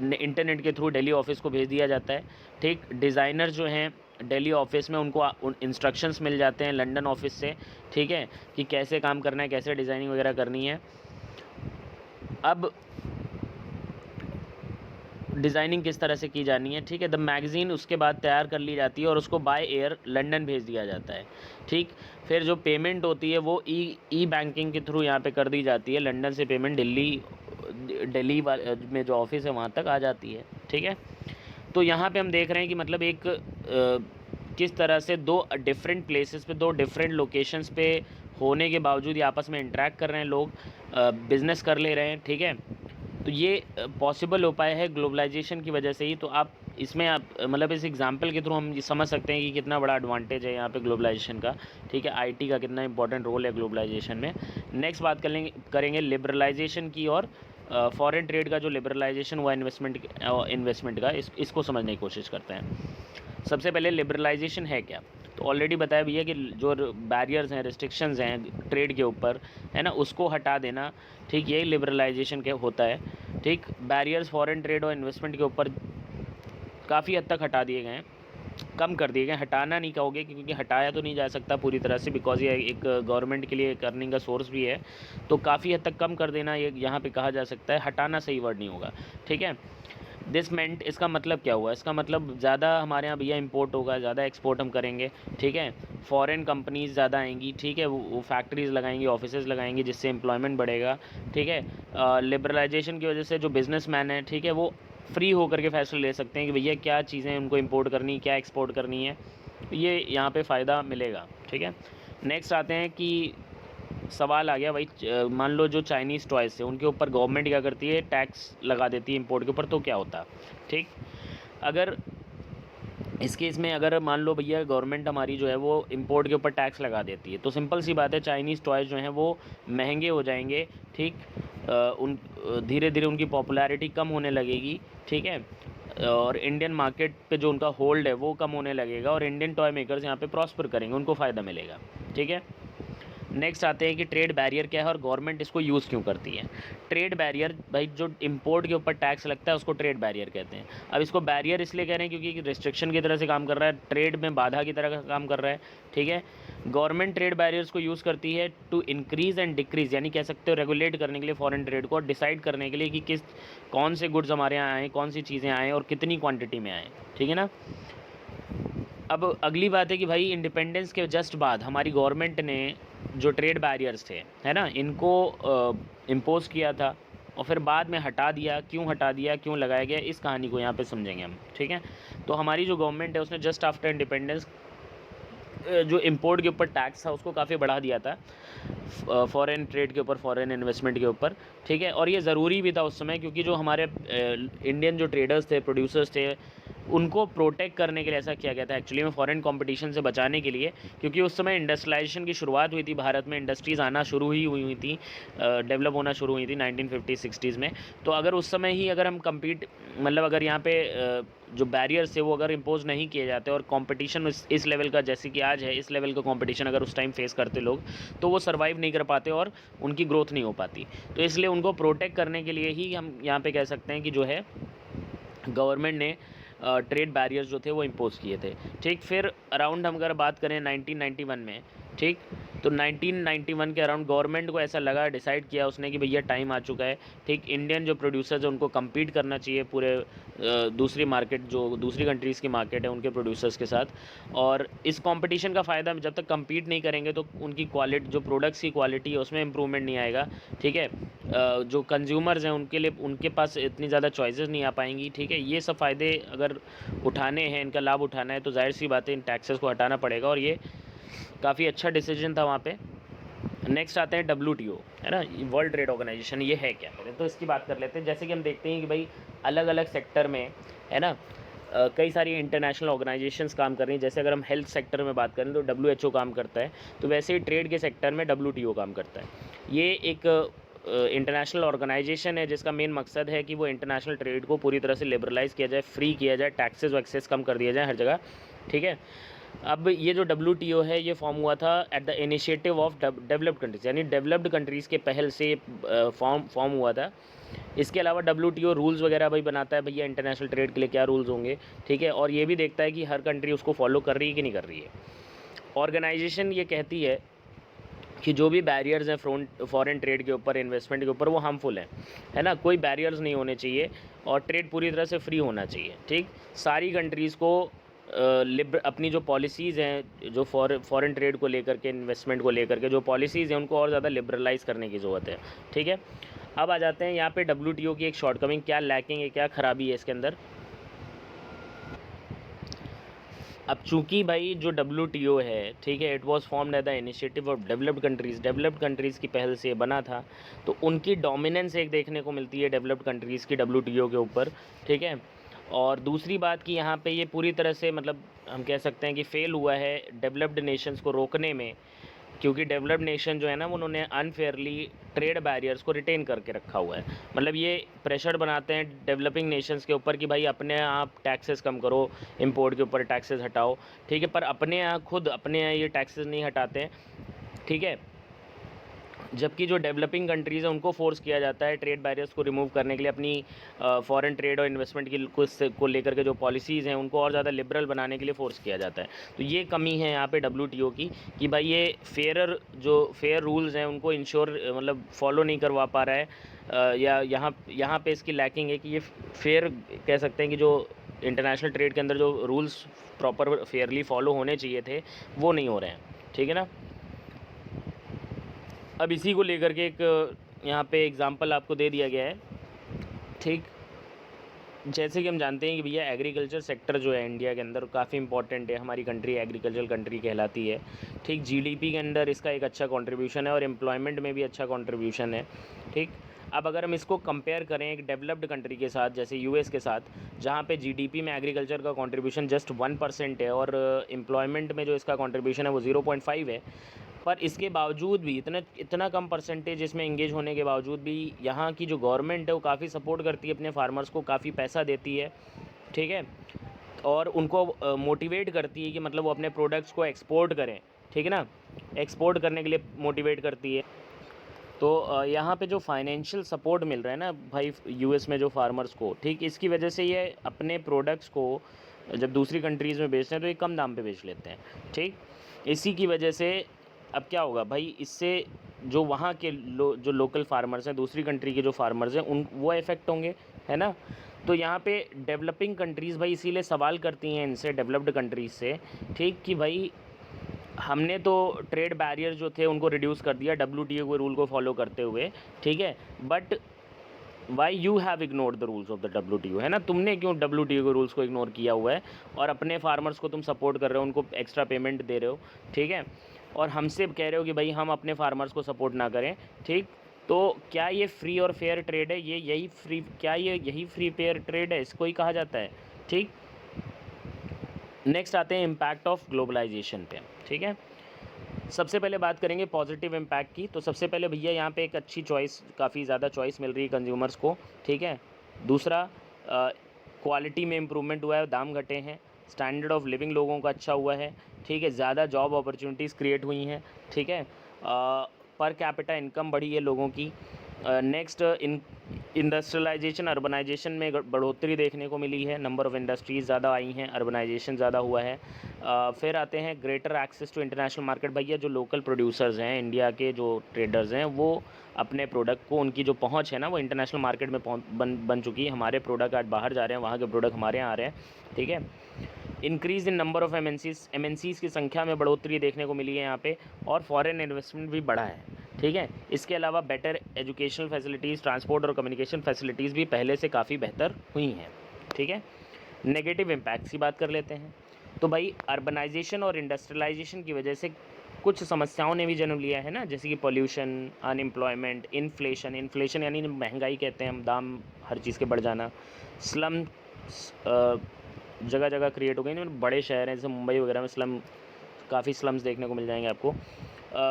इंटरनेट के थ्रू दिल्ली ऑफिस को भेज दिया जाता है, ठीक। डिज़ाइनर जो हैं दिल्ली ऑफिस में उनको इंस्ट्रक्शंस मिल जाते हैं लंदन ऑफिस से, ठीक है, कि कैसे काम करना है, कैसे डिज़ाइनिंग वगैरह करनी है। अब डिज़ाइनिंग किस तरह से की जानी है, ठीक है। द मैगज़ीन उसके बाद तैयार कर ली जाती है और उसको बाय एयर लंदन भेज दिया जाता है, ठीक। फिर जो पेमेंट होती है वो ई बैंकिंग के थ्रू यहाँ पे कर दी जाती है। लंदन से पेमेंट दिल्ली में जो ऑफिस है वहाँ तक आ जाती है, ठीक है। तो यहाँ पे हम देख रहे हैं कि मतलब एक किस तरह से दो डिफरेंट प्लेसेस पे, दो डिफरेंट लोकेशंस पे होने के बावजूद ये आपस में इंटरेक्ट कर रहे हैं, लोग बिज़नेस कर ले रहे हैं, ठीक है। तो ये पॉसिबल हो पाया है ग्लोबलाइजेशन की वजह से ही। तो आप इसमें आप मतलब इस एग्जांपल के थ्रू हम ये समझ सकते हैं कि कितना बड़ा एडवांटेज है यहाँ पे ग्लोबलाइजेशन का, ठीक है। आईटी का कितना इंपॉर्टेंट रोल है ग्लोबलाइजेशन में। नेक्स्ट बात करेंगे लिबरलाइजेशन की, और फॉरेन ट्रेड का जो लिबरलाइजेशन हुआ इन्वेस्टमेंट का, इसको समझने की कोशिश करते हैं। सबसे पहले लिबरलाइजेशन है क्या। तो ऑलरेडी बताया भैया कि जो बैरियर्स हैं, रिस्ट्रिक्शंस हैं ट्रेड के ऊपर, है ना, उसको हटा देना, ठीक। यही लिबरलाइजेशन क्या होता है, ठीक। बैरियर्स फॉरेन ट्रेड और इन्वेस्टमेंट के ऊपर काफ़ी हद तक हटा दिए गए हैं। कम कर दिए गए, हटाना नहीं कहोगे क्योंकि हटाया तो नहीं जा सकता पूरी तरह से, बिकॉज ये एक गवर्नमेंट के लिए एक अर्निंग का सोर्स भी है, तो काफ़ी हद तक कम कर देना ये यहाँ पे कहा जा सकता है, हटाना सही वर्ड नहीं होगा, ठीक है। दिस मेंट, इसका मतलब क्या हुआ, इसका मतलब ज़्यादा हमारे यहाँ भैया इंपोर्ट होगा, ज़्यादा एक्सपोर्ट हम करेंगे, ठीक है। फॉरेन कंपनीज़ ज़्यादा आएंगी, ठीक है, वो फैक्ट्रीज़ लगाएंगी, ऑफिसेज़ लगाएंगी, जिससे एम्प्लॉयमेंट बढ़ेगा, ठीक है। लिबरलाइजेशन की वजह से जो बिजनेसमैन है, ठीक है, वो फ्री होकर के फैसले ले सकते हैं कि भैया क्या चीज़ें उनको इंपोर्ट करनी, क्या एक्सपोर्ट करनी है, ये यहाँ पे फ़ायदा मिलेगा, ठीक है। नेक्स्ट आते हैं कि सवाल आ गया भाई, मान लो जो चाइनीज़ टॉयज़ थे उनके ऊपर गवर्नमेंट क्या करती है, टैक्स लगा देती है इंपोर्ट के ऊपर, तो क्या होता, ठीक। अगर इस केस में अगर मान लो भैया गवर्नमेंट हमारी जो है वो इंपोर्ट के ऊपर टैक्स लगा देती है, तो सिंपल सी बात है चाइनीज़ टॉयज़ जो हैं वो महंगे हो जाएंगे, ठीक। उन धीरे धीरे उनकी पॉपुलैरिटी कम होने लगेगी, ठीक है, और इंडियन मार्केट पे जो उनका होल्ड है वो कम होने लगेगा, और इंडियन टॉय मेकर्स यहाँ पे प्रॉस्पर करेंगे, उनको फ़ायदा मिलेगा, ठीक है। नेक्स्ट आते हैं कि ट्रेड बैरियर क्या है और गवर्नमेंट इसको यूज़ क्यों करती है। ट्रेड बैरियर भाई, जो इंपोर्ट के ऊपर टैक्स लगता है उसको ट्रेड बैरियर कहते हैं। अब इसको बैरियर इसलिए कह रहे हैं क्योंकि रिस्ट्रिक्शन की तरह से काम कर रहा है, ट्रेड में बाधा की तरह का काम कर रहा है, ठीक है। गवर्नमेंट ट्रेड बैरियर्स को यूज़ करती है टू इंक्रीज़ एंड डिक्रीज़, यानी कह सकते हो रेगुलेट करने के लिए फॉरेन ट्रेड को, और डिसाइड करने के लिए कि कौन से गुड्स हमारे यहाँ आएँ, कौन सी चीज़ें आएँ और कितनी क्वान्टिटी में आएँ, ठीक है ना। अब अगली बात है कि भाई इंडिपेंडेंस के जस्ट बाद हमारी गवर्नमेंट ने जो ट्रेड बैरियर्स थे, है ना, इनको इम्पोज़ किया था और फिर बाद में हटा दिया, क्यों हटा दिया, क्यों लगाया गया, इस कहानी को यहाँ पे समझेंगे हम, ठीक है। तो हमारी जो गवर्नमेंट है उसने जस्ट आफ्टर इंडिपेंडेंस जो इंपोर्ट के ऊपर टैक्स था उसको काफ़ी बढ़ा दिया था, फॉरेन ट्रेड के ऊपर, फॉरेन इन्वेस्टमेंट के ऊपर, ठीक है। और ये ज़रूरी भी था उस समय, क्योंकि जो हमारे इंडियन जो ट्रेडर्स थे, प्रोड्यूसर्स थे, उनको प्रोटेक्ट करने के लिए ऐसा किया गया था एक्चुअली में, फॉरेन कंपटीशन से बचाने के लिए, क्योंकि उस समय इंडस्ट्रियलाइजेशन की शुरुआत हुई थी भारत में, इंडस्ट्रीज़ आना शुरू ही हुई थी, डेवलप होना शुरू हुई थी 1950-60s में। तो अगर उस समय ही अगर हम कम्पीट, मतलब अगर यहाँ पे जो बैरियर्स थे वो अगर इम्पोज नहीं किए जाते और कंपटीशन इस लेवल का जैसे कि आज है, इस लेवल का कंपटीशन अगर उस टाइम फेस करते लोग, तो वो सर्वाइव नहीं कर पाते और उनकी ग्रोथ नहीं हो पाती। तो इसलिए उनको प्रोटेक्ट करने के लिए ही हम यहाँ पे कह सकते हैं कि जो है गवर्नमेंट ने ट्रेड बैरियर्स जो थे वो इम्पोज़ किए थे, ठीक। फिर अराउंड हम अगर बात करें 1991 में, ठीक, तो 1991 के अराउंड गवर्नमेंट को ऐसा लगा, डिसाइड किया उसने कि भैया टाइम आ चुका है, ठीक, इंडियन जो प्रोड्यूसर्स हैं उनको कम्पीट करना चाहिए पूरे दूसरी मार्केट, जो दूसरी कंट्रीज़ की मार्केट है उनके प्रोड्यूसर्स के साथ। और इस कंपटीशन का फ़ायदा, जब तक कम्पीट नहीं करेंगे तो उनकी क्वालिटी, जो प्रोडक्ट्स की क्वालिटी है उसमें इम्प्रूवमेंट नहीं आएगा, ठीक है। जो कंज्यूमर्स हैं उनके लिए, उनके पास इतनी ज़्यादा चॉइसेस नहीं आ पाएंगी, ठीक है। ये सब फ़ायदे अगर उठाने हैं, इनका लाभ उठाना है, तो जाहिर सी बात है इन टैक्सेस को हटाना पड़ेगा, और ये काफ़ी अच्छा डिसीजन था वहाँ पे। नेक्स्ट आते हैं WTO, है ना, वर्ल्ड ट्रेड ऑर्गेनाइजेशन, ये है क्या, पहले तो इसकी बात कर लेते हैं। जैसे कि हम देखते हैं कि भाई अलग अलग सेक्टर में, है ना, कई सारी इंटरनेशनल ऑर्गेनाइजेशंस काम कर रही हैं। जैसे अगर हम हेल्थ सेक्टर में बात करें तो WHO काम करता है, तो वैसे ही ट्रेड के सेक्टर में WTO काम करता है। ये एक इंटरनेशनल ऑर्गेनाइजेशन है जिसका मेन मकसद है कि वो इंटरनेशनल ट्रेड को पूरी तरह से लिबरलाइज़ किया जाए, फ्री किया जाए, टैक्सेस वैक्सेस कम कर दिया जाए हर जगह, ठीक है। अब ये जो WTO है ये फॉर्म हुआ था at the initiative of developed countries, यानी डेवलप्ड कंट्रीज़ के पहल से फॉर्म हुआ था। इसके अलावा WTO रूल्स वगैरह भाई बनाता है, भैया इंटरनेशनल ट्रेड के लिए क्या रूल्स होंगे, ठीक है, और ये भी देखता है कि हर कंट्री उसको फॉलो कर रही है कि नहीं कर रही है। ऑर्गेनाइजेशन ये कहती है कि जो भी बैरियर्स हैं फॉरेन ट्रेड के ऊपर, इन्वेस्टमेंट के ऊपर, वो हार्मफुल हैं, है ना, कोई बैरियर्स नहीं होने चाहिए और ट्रेड पूरी तरह से फ्री होना चाहिए, ठीक। सारी कंट्रीज़ को अपनी जो पॉलिसीज़ हैं, जो फॉरेन ट्रेड को लेकर के, इन्वेस्टमेंट को लेकर के जो पॉलिसीज़ हैं, उनको और ज़्यादा लिबरलाइज़ करने की ज़रूरत है, ठीक है। अब आ जाते हैं यहाँ पे WTO की एक शॉर्टकमिंग, क्या लैकिंग है, क्या ख़राबी है इसके अंदर। अब चूंकि भाई जो WTO है, ठीक है, it was formed at the initiative of developed countries की पहल से बना था, तो उनकी डोमिनेंस एक देखने को मिलती है डेवलप्ड कंट्रीज़ की WTO के ऊपर, ठीक है। और दूसरी बात कि यहाँ पे ये पूरी तरह से, मतलब हम कह सकते हैं कि फ़ेल हुआ है डेवलप्ड नेशंस को रोकने में, क्योंकि डेवलप्ड नेशन जो है ना, उन्होंने अनफेयरली ट्रेड बैरियर्स को रिटेन करके रखा हुआ है। मतलब ये प्रेशर बनाते हैं डेवलपिंग नेशंस के ऊपर कि भाई अपने आप टैक्सेस कम करो, इंपोर्ट के ऊपर टैक्सेस हटाओ, ठीक है, पर अपने यहाँ खुद अपने यहाँ ये टैक्सेस नहीं हटाते हैं, ठीक है। जबकि जो डेवलपिंग कंट्रीज़ हैं उनको फोर्स किया जाता है ट्रेड बैरियर्स को रिमूव करने के लिए, अपनी फॉरेन ट्रेड और इन्वेस्टमेंट की को लेकर के जो पॉलिसीज़ हैं उनको और ज़्यादा लिबरल बनाने के लिए फोर्स किया जाता है। तो ये कमी है यहाँ पे डब्ल्यूटीओ की कि भाई ये फेयर रूल्स हैं उनको इंश्योर मतलब फॉलो नहीं करवा पा रहा है, या यहाँ पे इसकी लैकिंग है कि ये फेयर कह सकते हैं कि जो इंटरनेशनल ट्रेड के अंदर जो रूल्स प्रॉपर फेयरली फॉलो होने चाहिए थे वो नहीं हो रहे हैं। ठीक है ना। अब इसी को लेकर के एक यहाँ पे एग्ज़ाम्पल आपको दे दिया गया है। ठीक, जैसे कि हम जानते हैं कि भैया एग्रीकल्चर सेक्टर जो है इंडिया के अंदर काफ़ी इंपॉर्टेंट है, हमारी कंट्री एग्रीकल्चर कंट्री कहलाती है। ठीक, जीडीपी के अंदर इसका एक अच्छा कंट्रीब्यूशन है और एम्प्लॉयमेंट में भी अच्छा कंट्रीब्यूशन है। ठीक, अब अगर हम इसको कंपेयर करें एक डेवलप्ड कंट्री के साथ जैसे यूएस के साथ, जहाँ पे जीडीपी में एग्रीकल्चर का कंट्रीब्यूशन जस्ट 1% है और एम्प्लॉयमेंट में जो इसका कंट्रीब्यूशन है वो 0.5 है, पर इसके बावजूद भी इतना कम परसेंटेज इसमें इंगेज होने के बावजूद भी यहाँ की जो गवर्नमेंट है वो काफ़ी सपोर्ट करती है अपने फार्मर्स को, काफ़ी पैसा देती है। ठीक है, और उनको मोटिवेट करती है कि मतलब वो अपने प्रोडक्ट्स को एक्सपोर्ट करें। ठीक है ना, एक्सपोर्ट करने के लिए मोटिवेट करती है। तो यहाँ पे जो फाइनेंशियल सपोर्ट मिल रहा है ना भाई यूएस में जो फार्मर्स को, ठीक, इसकी वजह से ये अपने प्रोडक्ट्स को जब दूसरी कंट्रीज़ में बेचते हैं तो ये कम दाम पे बेच लेते हैं। ठीक, इसी की वजह से अब क्या होगा भाई, इससे जो वहाँ के जो लोकल फार्मर्स हैं, दूसरी कंट्री के जो फार्मर्स हैं, उन वो इफ़ेक्ट होंगे, है ना। तो यहाँ पे डेवलपिंग कंट्रीज़ भाई इसीलिए सवाल करती हैं इनसे, डेवलप्ड कंट्रीज़ से, ठीक, कि भाई हमने तो ट्रेड बैरियर जो थे उनको रिड्यूस कर दिया डब्ल्यूटीओ के रूल को फॉलो करते हुए, ठीक है, but why you have ignored the rules of the WTO, है ना, तुमने क्यों डब्ल्यूटीओ के रूल्स को इग्नोर किया हुआ है और अपने फार्मर्स को तुम सपोर्ट कर रहे हो, उनको एक्स्ट्रा पेमेंट दे रहे हो। ठीक है, और हमसे कह रहे हो कि भाई हम अपने फार्मर्स को सपोर्ट ना करें। ठीक, तो क्या ये फ्री और फेयर ट्रेड है? ये यही फ्री फेयर ट्रेड है? इसको ही कहा जाता है। ठीक, नेक्स्ट आते हैं इम्पैक्ट ऑफ ग्लोबलाइजेशन पे। ठीक है, सबसे पहले बात करेंगे पॉजिटिव इम्पैक्ट की। तो सबसे पहले भैया यहाँ पे एक अच्छी चॉइस, काफ़ी ज़्यादा चॉइस मिल रही है कंज्यूमर्स को। ठीक है, दूसरा क्वालिटी में इम्प्रूवमेंट हुआ है, दाम घटे हैं, स्टैंडर्ड ऑफ लिविंग लोगों का अच्छा हुआ है। ठीक है, ज़्यादा जॉब अपॉर्चुनिटीज़ क्रिएट हुई हैं। ठीक है, पर कैपिटा इनकम बढ़ी है लोगों की। नेक्स्ट इंडस्ट्रियलाइजेशन, अर्बनाइजेशन में बढ़ोतरी देखने को मिली है, नंबर ऑफ़ इंडस्ट्रीज़ ज़्यादा आई हैं, अर्बनाइजेशन ज़्यादा हुआ है। फिर आते हैं greater access to international market. भैया जो लोकल प्रोड्यूसर्स हैं, इंडिया के जो ट्रेडर्स हैं, वो अपने प्रोडक्ट को, उनकी जो पहुंच है ना वो इंटरनेशनल मार्केट में बन चुकी है। हमारे प्रोडक्ट आज बाहर जा रहे हैं, वहाँ के प्रोडक्ट हमारे यहाँ आ रहे हैं। ठीक है, increase in number of MNCs की संख्या में बढ़ोतरी देखने को मिली है यहाँ पे, और फॉरेन इन्वेस्टमेंट भी बढ़ा है। ठीक है, इसके अलावा बेटर एजुकेशनल फैसिलिटीज़, ट्रांसपोर्ट और कम्युनिकेशन फैसिलिटीज़ भी पहले से काफ़ी बेहतर हुई हैं। ठीक है, नेगेटिव इम्पैक्ट्स की बात कर लेते हैं। तो भाई अर्बनाइजेशन और इंडस्ट्रियलाइजेशन की वजह से कुछ समस्याओं ने भी जन्म लिया है ना, जैसे कि पॉल्यूशन, अनएम्प्लॉयमेंट, इन्फ्लेशन यानी महंगाई कहते हैं हम, दाम हर चीज़ के बढ़ जाना, स्लम जगह जगह क्रिएट हो गई ना, बड़े शहर हैं जैसे मुंबई वगैरह में स्लम, काफ़ी स्लम्स देखने को मिल जाएंगे आपको।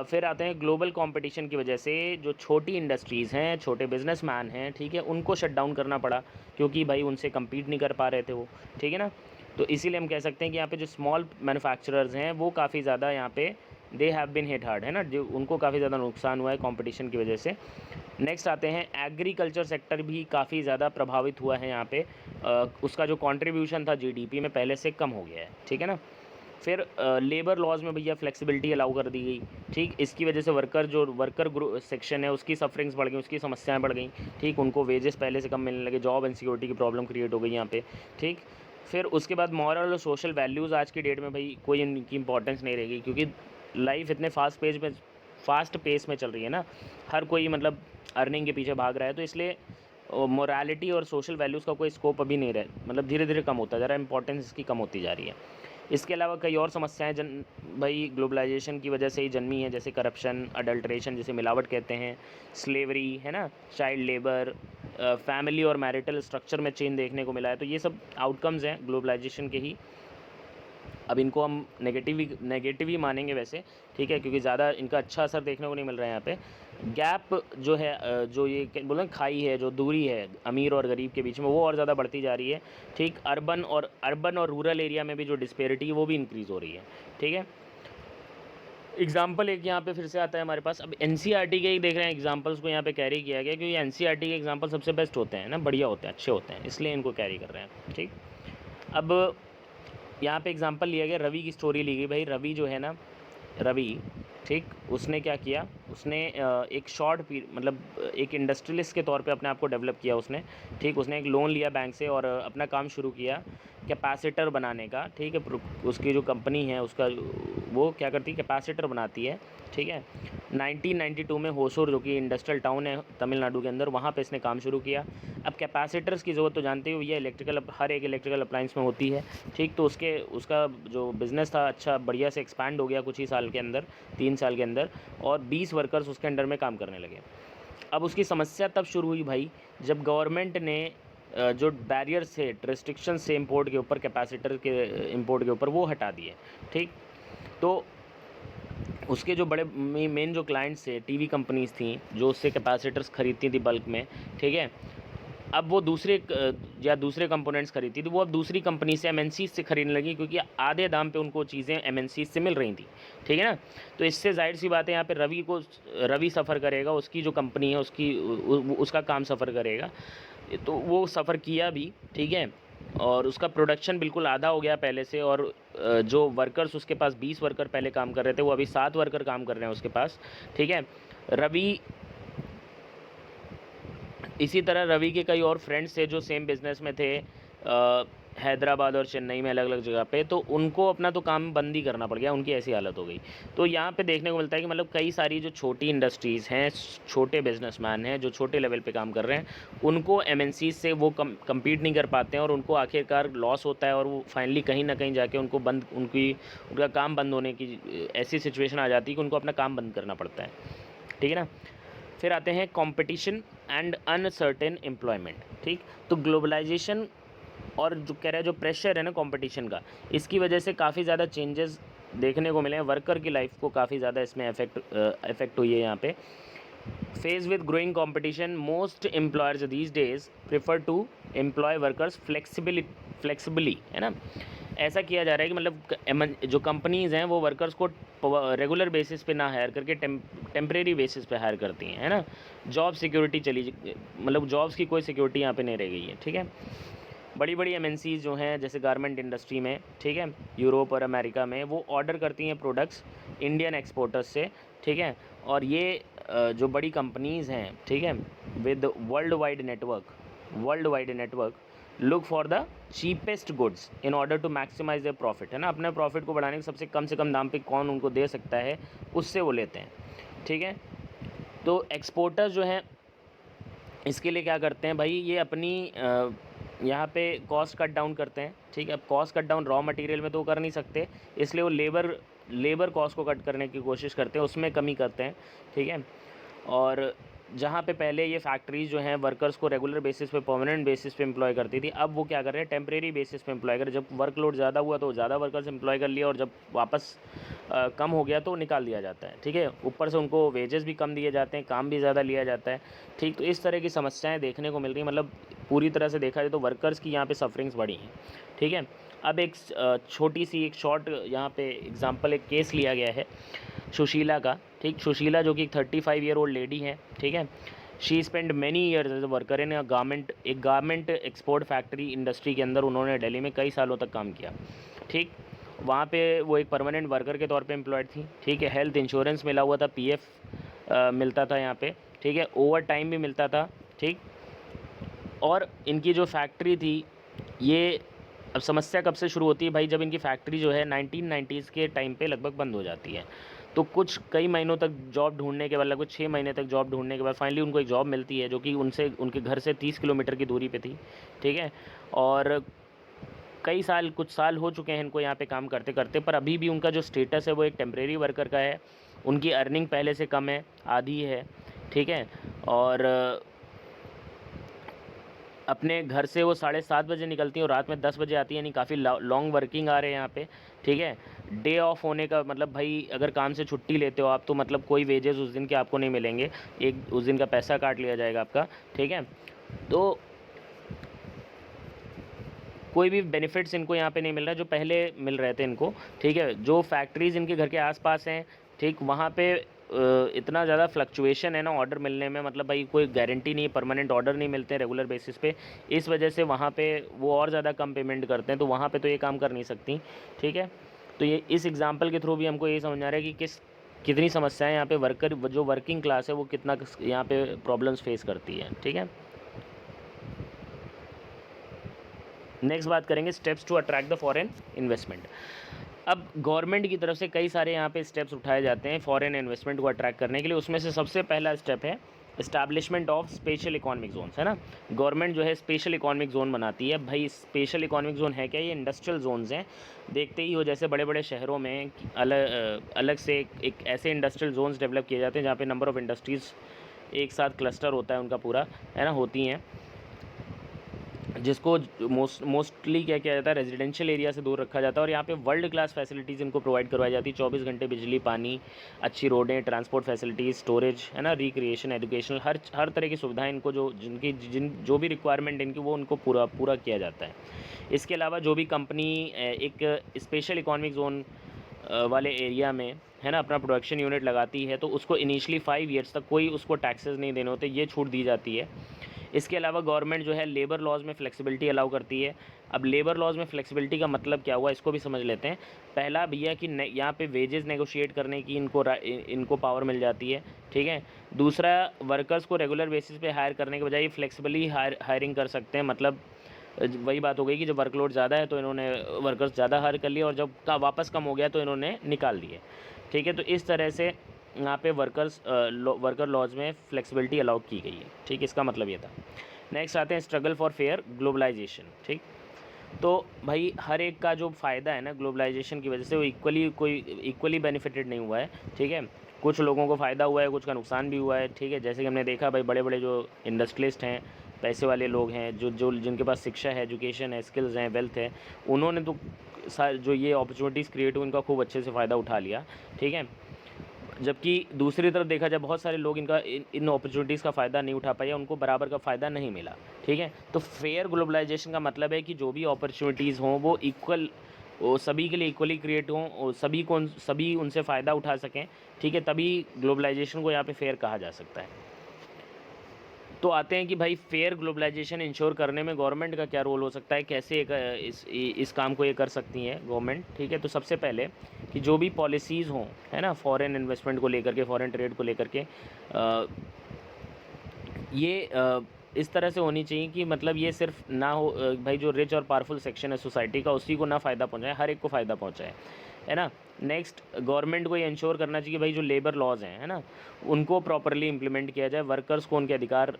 फिर आते हैं ग्लोबल कंपटीशन की वजह से जो छोटी इंडस्ट्रीज़ हैं, छोटे बिजनेसमैन हैं, ठीक है, उनको शट डाउन करना पड़ा, क्योंकि भाई उनसे कम्पीट नहीं कर पा रहे थे वो। ठीक है ना, तो इसीलिए हम कह सकते हैं कि यहाँ पे जो स्मॉल मैन्युफैक्चरर्स हैं वो काफ़ी ज़्यादा यहाँ पे they have been hit hard, है ना, जो उनको काफ़ी ज़्यादा नुकसान हुआ है कंपटीशन की वजह से। नेक्स्ट आते हैं एग्रीकल्चर सेक्टर भी काफ़ी ज़्यादा प्रभावित हुआ है यहाँ पे, उसका जो कंट्रीब्यूशन था जीडीपी में पहले से कम हो गया है। ठीक है ना, फिर लेबर लॉज में भैया फ्लेक्सिबिलिटी अलाउ कर दी गई। ठीक, इसकी वजह से वर्कर ग्रुप सेक्शन है उसकी सफरिंग्स बढ़ गई, उसकी समस्याएं बढ़ गई। ठीक, उनको वेजेस पहले से कम मिलने लगे, जॉब इनसिक्योरिटी की प्रॉब्लम क्रिएट हो गई यहाँ पे। ठीक, फिर उसके बाद मॉरल और सोशल वैल्यूज़ आज की डेट में भाई कोई इनकी इंपॉर्टेंस नहीं रहेगी, क्योंकि लाइफ इतने फास्ट पेस में चल रही है ना, हर कोई मतलब अर्निंग के पीछे भाग रहा है, तो इसलिए मोरालिटी और सोशल वैल्यूज़ का कोई स्कोप अभी नहीं रहा, मतलब धीरे धीरे कम होता जा रहा है, इंपॉर्टेंस इसकी कम होती जा रही है। इसके अलावा कई और समस्याएं भाई ग्लोबलाइजेशन की वजह से ही जन्मी है, जैसे करप्शन, अडल्ट्रेशन जिसे मिलावट कहते हैं, स्लेवरी, है ना, चाइल्ड लेबर, फैमिली और मैरिटल स्ट्रक्चर में चेंज देखने को मिला है। तो ये सब आउटकम्स हैं ग्लोबलाइजेशन के ही। अब इनको हम नेगेटिव ही मानेंगे वैसे, ठीक है, क्योंकि ज़्यादा इनका अच्छा असर देखने को नहीं मिल रहा है यहाँ पे। गैप जो है, जो ये बोलें खाई है, जो दूरी है अमीर और गरीब के बीच में, वो और ज़्यादा बढ़ती जा रही है। ठीक, अर्बन और रूरल एरिया में भी जो डिस्पेरिटी है वो भी इंक्रीज़ हो रही है। ठीक है, एग्जाम्पल एक यहाँ पे फिर से आता है हमारे पास। अब एनसीईआरटी के ही देख रहे हैं एग्जाम्पल्स को यहाँ पे कैरी किया गया, क्योंकि एनसीईआरटी के एग्जाम्पल सबसे बेस्ट होते हैं ना, बढ़िया होते हैं, अच्छे होते हैं, इसलिए इनको कैरी कर रहे हैं। ठीक, अब यहाँ पे एग्जांपल लिया गया, रवि की स्टोरी ली गई। भाई रवि जो है ना, रवि, ठीक, उसने क्या किया, उसने एक शॉर्ट पीरियड, मतलब एक इंडस्ट्रियलिस्ट के तौर पे अपने आप को डेवलप किया उसने। ठीक, उसने एक लोन लिया बैंक से और अपना काम शुरू किया कैपेसिटर बनाने का। ठीक है, उसकी जो कंपनी है उसका, वो क्या करती है, कैपेसिटर बनाती है। ठीक है, 1992 में होसूर, जो कि इंडस्ट्रियल टाउन है तमिलनाडु के अंदर, वहाँ पे इसने काम शुरू किया। अब कैपेसिटर्स की ज़रूरत तो जानते हो ये इलेक्ट्रिकल, हर एक इलेक्ट्रिकल अप्लाइंस में होती है। ठीक, तो उसका जो बिज़नेस था अच्छा बढ़िया से एक्सपैंड हो गया कुछ ही साल के अंदर, 3 साल के अंदर, और 20 वर्कर्स उसके अंडर में काम करने लगे। अब उसकी समस्या तब शुरू हुई भाई, जब गवर्नमेंट ने जो बैरियर्स थे, रिस्ट्रिक्शंस थे इंपोर्ट के ऊपर, कैपेसिटर के इंपोर्ट के ऊपर, वो हटा दिए। ठीक, तो उसके जो बड़े मेन जो क्लाइंट्स थे, टीवी कंपनीज़ थी जो उससे कैपेसिटर्स खरीदती थी बल्क में। ठीक है, अब वो दूसरे कंपोनेंट्स खरीदती थी, वो अब दूसरी कंपनी से, एमएनसी से खरीदने लगी, क्योंकि आधे दाम पे उनको चीज़ें एमएनसी से मिल रही थी। ठीक है ना, तो इससे जाहिर सी बात है यहाँ पे रवि सफ़र करेगा, उसकी जो कंपनी है उसका काम सफ़र करेगा। तो वो सफ़र किया भी। ठीक है, और उसका प्रोडक्शन बिल्कुल आधा हो गया पहले से, और जो वर्कर्स उसके पास 20 वर्कर पहले काम कर रहे थे, वो अभी 7 वर्कर काम कर रहे हैं उसके पास। ठीक है, रवि, इसी तरह रवि के कई और फ्रेंड्स थे जो सेम बिज़नेस में थे, हैदराबाद और चेन्नई में, अलग अलग जगह पे, तो उनको अपना तो काम बंद ही करना पड़ गया, उनकी ऐसी हालत हो गई। तो यहाँ पे देखने को मिलता है कि मतलब कई सारी जो छोटी इंडस्ट्रीज़ हैं, छोटे बिजनेसमैन हैं जो छोटे लेवल पे काम कर रहे हैं, उनको एमएनसी से वो कम्पीट नहीं कर पाते हैं, और उनको आखिरकार लॉस होता है, और वो फाइनली कहीं ना कहीं जाके उनका काम बंद होने की ऐसी सिचुएशन आ जाती है कि उनको अपना काम बंद करना पड़ता है। ठीक है ना, फिर आते हैं कंपटीशन एंड अनसर्टेन एम्प्लॉयमेंट। ठीक, तो ग्लोबलाइजेशन और जो कह रहा है, जो प्रेशर है ना कंपटीशन का, इसकी वजह से काफ़ी ज़्यादा चेंजेस देखने को मिले हैं, वर्कर की लाइफ को काफ़ी ज़्यादा इसमें इफेक्ट हुई है। यहाँ पे face with growing competition, most employers these days prefer to employ workers flexibly, है ना। ऐसा किया जा रहा है कि मतलब जो कंपनीज़ हैं वो वर्कर्स को रेगुलर बेसिस पे ना हायर करके टेम्परेरी बेसिस पे हायर करती हैं, है ना। जॉब सिक्योरिटी मतलब जॉब्स की कोई सिक्योरिटी यहाँ पे नहीं रह गई है। ठीक है, बड़ी बड़ी एमएनसीज जो हैं, जैसे गारमेंट इंडस्ट्री में, ठीक है, यूरोप और अमेरिका में, वो ऑर्डर करती हैं प्रोडक्ट्स इंडियन एक्सपोर्टर्स से। ठीक है, और ये जो बड़ी कंपनीज़ हैं, ठीक है, with world wide network look for the cheapest goods in order to maximise their profit, है ना। अपने प्रॉफिट को बढ़ाने के सबसे कम से कम दाम पे कौन उनको दे सकता है, उससे वो लेते हैं। ठीक है, तो एक्सपोर्टर्स जो हैं, इसके लिए क्या करते हैं भाई, ये अपनी यहाँ पे कॉस्ट कट डाउन करते हैं। ठीक है, अब cost cut down raw material में तो कर नहीं सकते, इसलिए वो लेबर कॉस्ट को कट करने की कोशिश करते हैं, उसमें कमी करते हैं। ठीक है, और जहाँ पे पहले ये फैक्ट्रीज़ जो हैं वर्कर्स को रेगुलर बेसिस पे, परमानेंट बेसिस पे एम्प्लॉय करती थी, अब वो क्या कर रहे हैं, टेम्परेरी बेसिस पे एम्प्लॉय कर रहे हैं। जब वर्कलोड ज़्यादा हुआ तो ज़्यादा वर्कर्स एम्प्लॉय कर लिया, और जब वापस कम हो गया तो निकाल दिया जाता है। ठीक है, ऊपर से उनको वेजेस भी कम दिए जाते हैं, काम भी ज़्यादा लिया जाता है। ठीक, तो इस तरह की समस्याएँ देखने को मिल रही हैं, मतलब पूरी तरह से देखा जाए तो वर्कर्स की यहाँ पे सफरिंग्स बढ़ी हैं। ठीक है, अब एक छोटी सी एक शॉर्ट यहाँ पे एग्जांपल, एक केस लिया गया है सुशीला का। ठीक, सुशीला जो कि 35 ईयर ओल्ड लेडी है। ठीक है, she spend many years as a worker in एक गारमेंट एक्सपोर्ट फैक्ट्री इंडस्ट्री के अंदर, उन्होंने दिल्ली में कई सालों तक काम किया। ठीक, वहाँ पे वो एक परमानेंट वर्कर के तौर पे एम्प्लॉयड थी। ठीक है, हेल्थ इंश्योरेंस मिला हुआ था, पीएफ मिलता था यहाँ पे। ठीक है, ओवर टाइम भी मिलता था। ठीक, और इनकी जो फैक्ट्री थी, ये अब समस्या कब से शुरू होती है भाई, जब इनकी फैक्ट्री जो है 1990s के टाइम पे लगभग बंद हो जाती है। तो कई महीनों तक जॉब ढूंढने के बाद, लगभग 6 महीने तक जॉब ढूंढने के बाद फाइनली उनको एक जॉब मिलती है, जो कि उनके घर से 30 किलोमीटर की दूरी पे थी। ठीक है, और कुछ साल हो चुके हैं इनको यहाँ पे काम करते करते, पर अभी भी उनका जो स्टेटस है वो एक टेम्परेरी वर्कर का है। उनकी अर्निंग पहले से कम है, आधी है। ठीक है, और अपने घर से वो 7:30 बजे निकलती हैं और रात में 10 बजे आती हैं, यानी काफ़ी लॉन्ग वर्किंग आ रहे हैं यहाँ पे। ठीक है, डे ऑफ होने का मतलब भाई, अगर काम से छुट्टी लेते हो आप तो मतलब कोई वेजेस उस दिन के आपको नहीं मिलेंगे, उस दिन का पैसा काट लिया जाएगा आपका। ठीक है, तो कोई भी बेनिफिट्स इनको यहाँ पे नहीं मिल रहा है जो पहले मिल रहे थे इनको। ठीक है, जो फैक्ट्रीज़ इनके घर के आसपास हैं ठीक, वहाँ पे इतना ज़्यादा फ्लक्चुएशन है ना ऑर्डर मिलने में, मतलब भाई कोई गारंटी नहीं है, परमानेंट ऑर्डर नहीं मिलते हैं रेगुलर बेसिस पे, इस वजह से वहाँ पे वो और ज़्यादा कम पेमेंट करते हैं, तो वहाँ पे तो ये काम कर नहीं सकती। ठीक है, तो ये इस एग्जांपल के थ्रू भी हमको ये समझ आ रहा है कि कितनी समस्याएं यहाँ पे वर्कर, जो वर्किंग क्लास है वो कितना यहाँ पे प्रॉब्लम्स फेस करती है। ठीक है, नेक्स्ट बात करेंगे steps to attract the foreign investment. अब गवर्नमेंट की तरफ से कई सारे यहाँ पे स्टेप्स उठाए जाते हैं फॉरेन इन्वेस्टमेंट को अट्रैक्ट करने के लिए। उसमें से सबसे पहला स्टेप है establishment of special economic zones, है ना। गवर्नमेंट जो है स्पेशल इकोनॉमिक जोन बनाती है। भाई स्पेशल इकोनॉमिक जोन है क्या? ये इंडस्ट्रियल जोन्स हैं। देखते ही हो जैसे बड़े बड़े शहरों में अलग से एक ऐसे इंडस्ट्रियल जोन्स डेवलप किए जाते हैं जहाँ पे नंबर ऑफ़ इंडस्ट्रीज़ एक साथ क्लस्टर होता है उनका पूरा, है ना, होती हैं, जिसको मोस्टली क्या किया जाता है, रेजिडेंशियल एरिया से दूर रखा जाता है। और यहाँ पे वर्ल्ड क्लास फैसिलिटीज़ इनको प्रोवाइड करवाई जाती है, 24 घंटे बिजली, पानी, अच्छी रोडें, ट्रांसपोर्ट फैसिलिटीज़, स्टोरेज, है ना, रिक्रिएशन, एजुकेशनल, हर तरह की सुविधाएं इनको जो भी रिक्वायरमेंट इनकी वो उनको पूरा किया जाता है। इसके अलावा जो भी कंपनी एक स्पेशल इकोनॉमिक जोन वाले एरिया में, है ना, अपना प्रोडक्शन यूनिट लगाती है, तो उसको इनिशियली 5 ईयर्स तक कोई उसको टैक्सेस नहीं देने होते, ये छूट दी जाती है। इसके अलावा गवर्नमेंट जो है लेबर लॉज में फ्लेक्सिबिलिटी अलाउ करती है। अब लेबर लॉज में फ्लेक्सिबिलिटी का मतलब क्या हुआ, इसको भी समझ लेते हैं। पहला भैया कि यहाँ पे वेजेस नेगोशिएट करने की इनको पावर मिल जाती है। ठीक है, दूसरा वर्कर्स को रेगुलर बेसिस पे हायर करने के बजाय फ्लेक्सिबली हायरिंग कर सकते हैं। मतलब वही बात हो गई कि जब वर्कलोड ज़्यादा है तो इन्होंने वर्कर्स ज़्यादा हायर कर लिया, और जब वापस कम हो गया तो इन्होंने निकाल दिए। ठीक है, तो इस तरह से यहाँ पे वर्कर लॉज में फ्लेक्सिबिलिटी अलाउ की गई है। ठीक, इसका मतलब ये था। नेक्स्ट आते हैं स्ट्रगल फॉर फेयर ग्लोबलाइजेशन। ठीक, तो भाई हर एक का जो फ़ायदा है ना ग्लोबलाइजेशन की वजह से, वो इक्वली बेनिफिटेड नहीं हुआ है। ठीक है, कुछ लोगों को फ़ायदा हुआ है, कुछ का नुकसान भी हुआ है। ठीक है, जैसे कि हमने देखा भाई बड़े बड़े जो इंडस्ट्रियलिस्ट हैं, पैसे वाले लोग हैं, जो जिनके पास शिक्षा है, एजुकेशन है, स्किल्स हैं, वेल्थ है, उन्होंने तो जो ये अपॉर्चुनिटीज़ क्रिएट हुई, इनका खूब अच्छे से फ़ायदा उठा लिया। ठीक है, जबकि दूसरी तरफ देखा जाए बहुत सारे लोग इन अपॉर्चुनिटीज़ का फ़ायदा नहीं उठा पाए, उनको बराबर का फ़ायदा नहीं मिला। ठीक है, तो फेयर ग्लोबलाइजेशन का मतलब है कि जो भी अपॉर्चुनिटीज़ हों वो सभी के लिए इक्वली क्रिएट हों, और सभी उनसे फ़ायदा उठा सकें। ठीक है, तभी ग्लोबलाइजेशन को यहाँ पे फेयर कहा जा सकता है। तो आते हैं कि भाई फेयर ग्लोबलाइजेशन इंश्योर करने में गवर्नमेंट का क्या रोल हो सकता है, कैसे इस काम को ये कर सकती हैं गवर्नमेंट। ठीक है, तो सबसे पहले कि जो भी पॉलिसीज़ हों, है ना, फॉरेन इन्वेस्टमेंट को लेकर के, फॉरेन ट्रेड को लेकर के, ये इस तरह से होनी चाहिए कि मतलब ये सिर्फ ना हो भाई जो रिच और पावरफुल सेक्शन है सोसाइटी का उसी को ना फ़ायदा पहुंचाए, हर एक को फ़ायदा पहुंचाए, है ना। नेक्स्ट, गवर्नमेंट को ये इंश्योर करना चाहिए भाई जो लेबर लॉज हैं, है ना, उनको प्रॉपरली इम्प्लीमेंट किया जाए, वर्कर्स को उनके अधिकार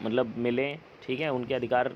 मतलब मिलें। ठीक है, उनके अधिकार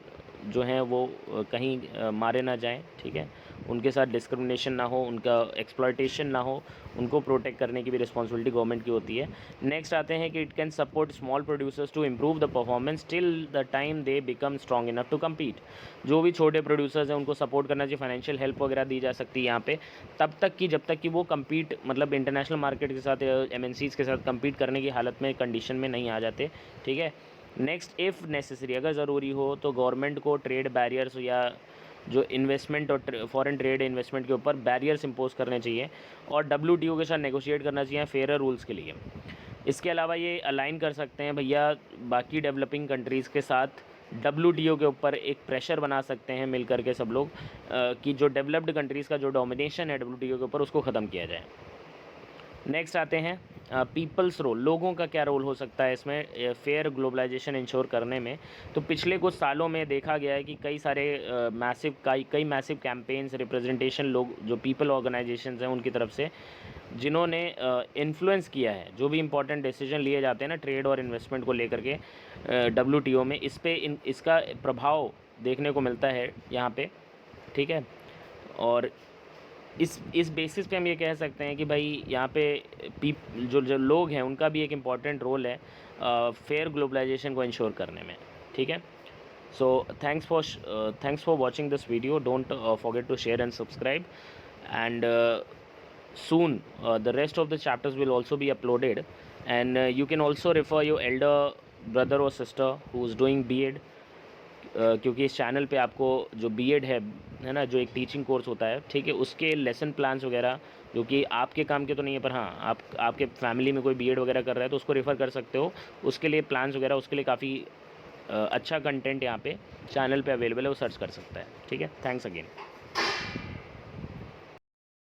जो हैं वो कहीं मारे ना जाएं। ठीक है, उनके साथ डिस्क्रिमिनेशन ना हो, उनका एक्सप्लॉयटेशन ना हो, उनको प्रोटेक्ट करने की भी रिस्पॉन्सिबिलिटी गवर्नमेंट की होती है। नेक्स्ट आते हैं कि it can support small producers to improve the performance till the time they become strong enough to compete. जो भी छोटे प्रोड्यूसर्स हैं उनको सपोर्ट करना चाहिए, फाइनेंशियल हेल्प वगैरह दी जा सकती है यहाँ पे, जब तक कि वो कम्पीट मतलब इंटरनेशनल मार्केट के साथ, MNCs के साथ कम्पीट करने की हालत में, कंडीशन में नहीं आ जाते। ठीक है, नेक्स्ट, इफ़ नेसेसरी, अगर ज़रूरी हो तो गवर्नमेंट को ट्रेड बैरियर्स या जो इन्वेस्टमेंट और फॉरेन ट्रेड इन्वेस्टमेंट के ऊपर बैरियर्स इंपोज करने चाहिए, और WTO के साथ नेगोशिएट करना चाहिए फेयर रूल्स के लिए। इसके अलावा ये अलाइन कर सकते हैं भैया बाकी डेवलपिंग कंट्रीज़ के साथ, WTO के ऊपर एक प्रेशर बना सकते हैं मिल कर के सब लोग, कि जो डेवलप्ड कंट्रीज़ का जो डोमिनेशन है WTO के ऊपर उसको ख़त्म किया जाए। नेक्स्ट आते हैं पीपल्स रोल, लोगों का क्या रोल हो सकता है इसमें फेयर ग्लोबलाइजेशन इंश्योर करने में। तो पिछले कुछ सालों में देखा गया है कि कई सारे कई मैसिव कैंपेन्स, रिप्रेजेंटेशन, लोग जो पीपल ऑर्गेनाइजेशंस हैं उनकी तरफ से, जिन्होंने इन्फ्लुएंस किया है जो भी इंपॉर्टेंट डिसीजन लिए जाते हैं ना ट्रेड और इन्वेस्टमेंट को लेकर के WTO में, इसका प्रभाव देखने को मिलता है यहाँ पे। ठीक है, और इस बेसिस पे हम ये कह सकते हैं कि भाई यहाँ पे जो लोग हैं उनका भी एक इम्पॉर्टेंट रोल है फेयर ग्लोबलाइजेशन को इंश्योर करने में। ठीक है, so thanks for watching this video, don't forget to share and subscribe, and soon the rest of the chapters will also be uploaded, and you can also refer your elder brother or sister who is doing B.Ed क्योंकि इस चैनल पे आपको जो बीएड है ना, जो एक टीचिंग कोर्स होता है, ठीक है, उसके लेसन प्लान्स वगैरह जो कि आपके काम के तो नहीं है, पर हाँ आपके फैमिली में कोई बीएड वगैरह कर रहा है तो उसको रेफ़र कर सकते हो। उसके लिए प्लान्स वगैरह, उसके लिए काफ़ी अच्छा कंटेंट यहाँ पे चैनल पे अवेलेबल है, वो सर्च कर सकता है। ठीक है, थैंक्स अगेन।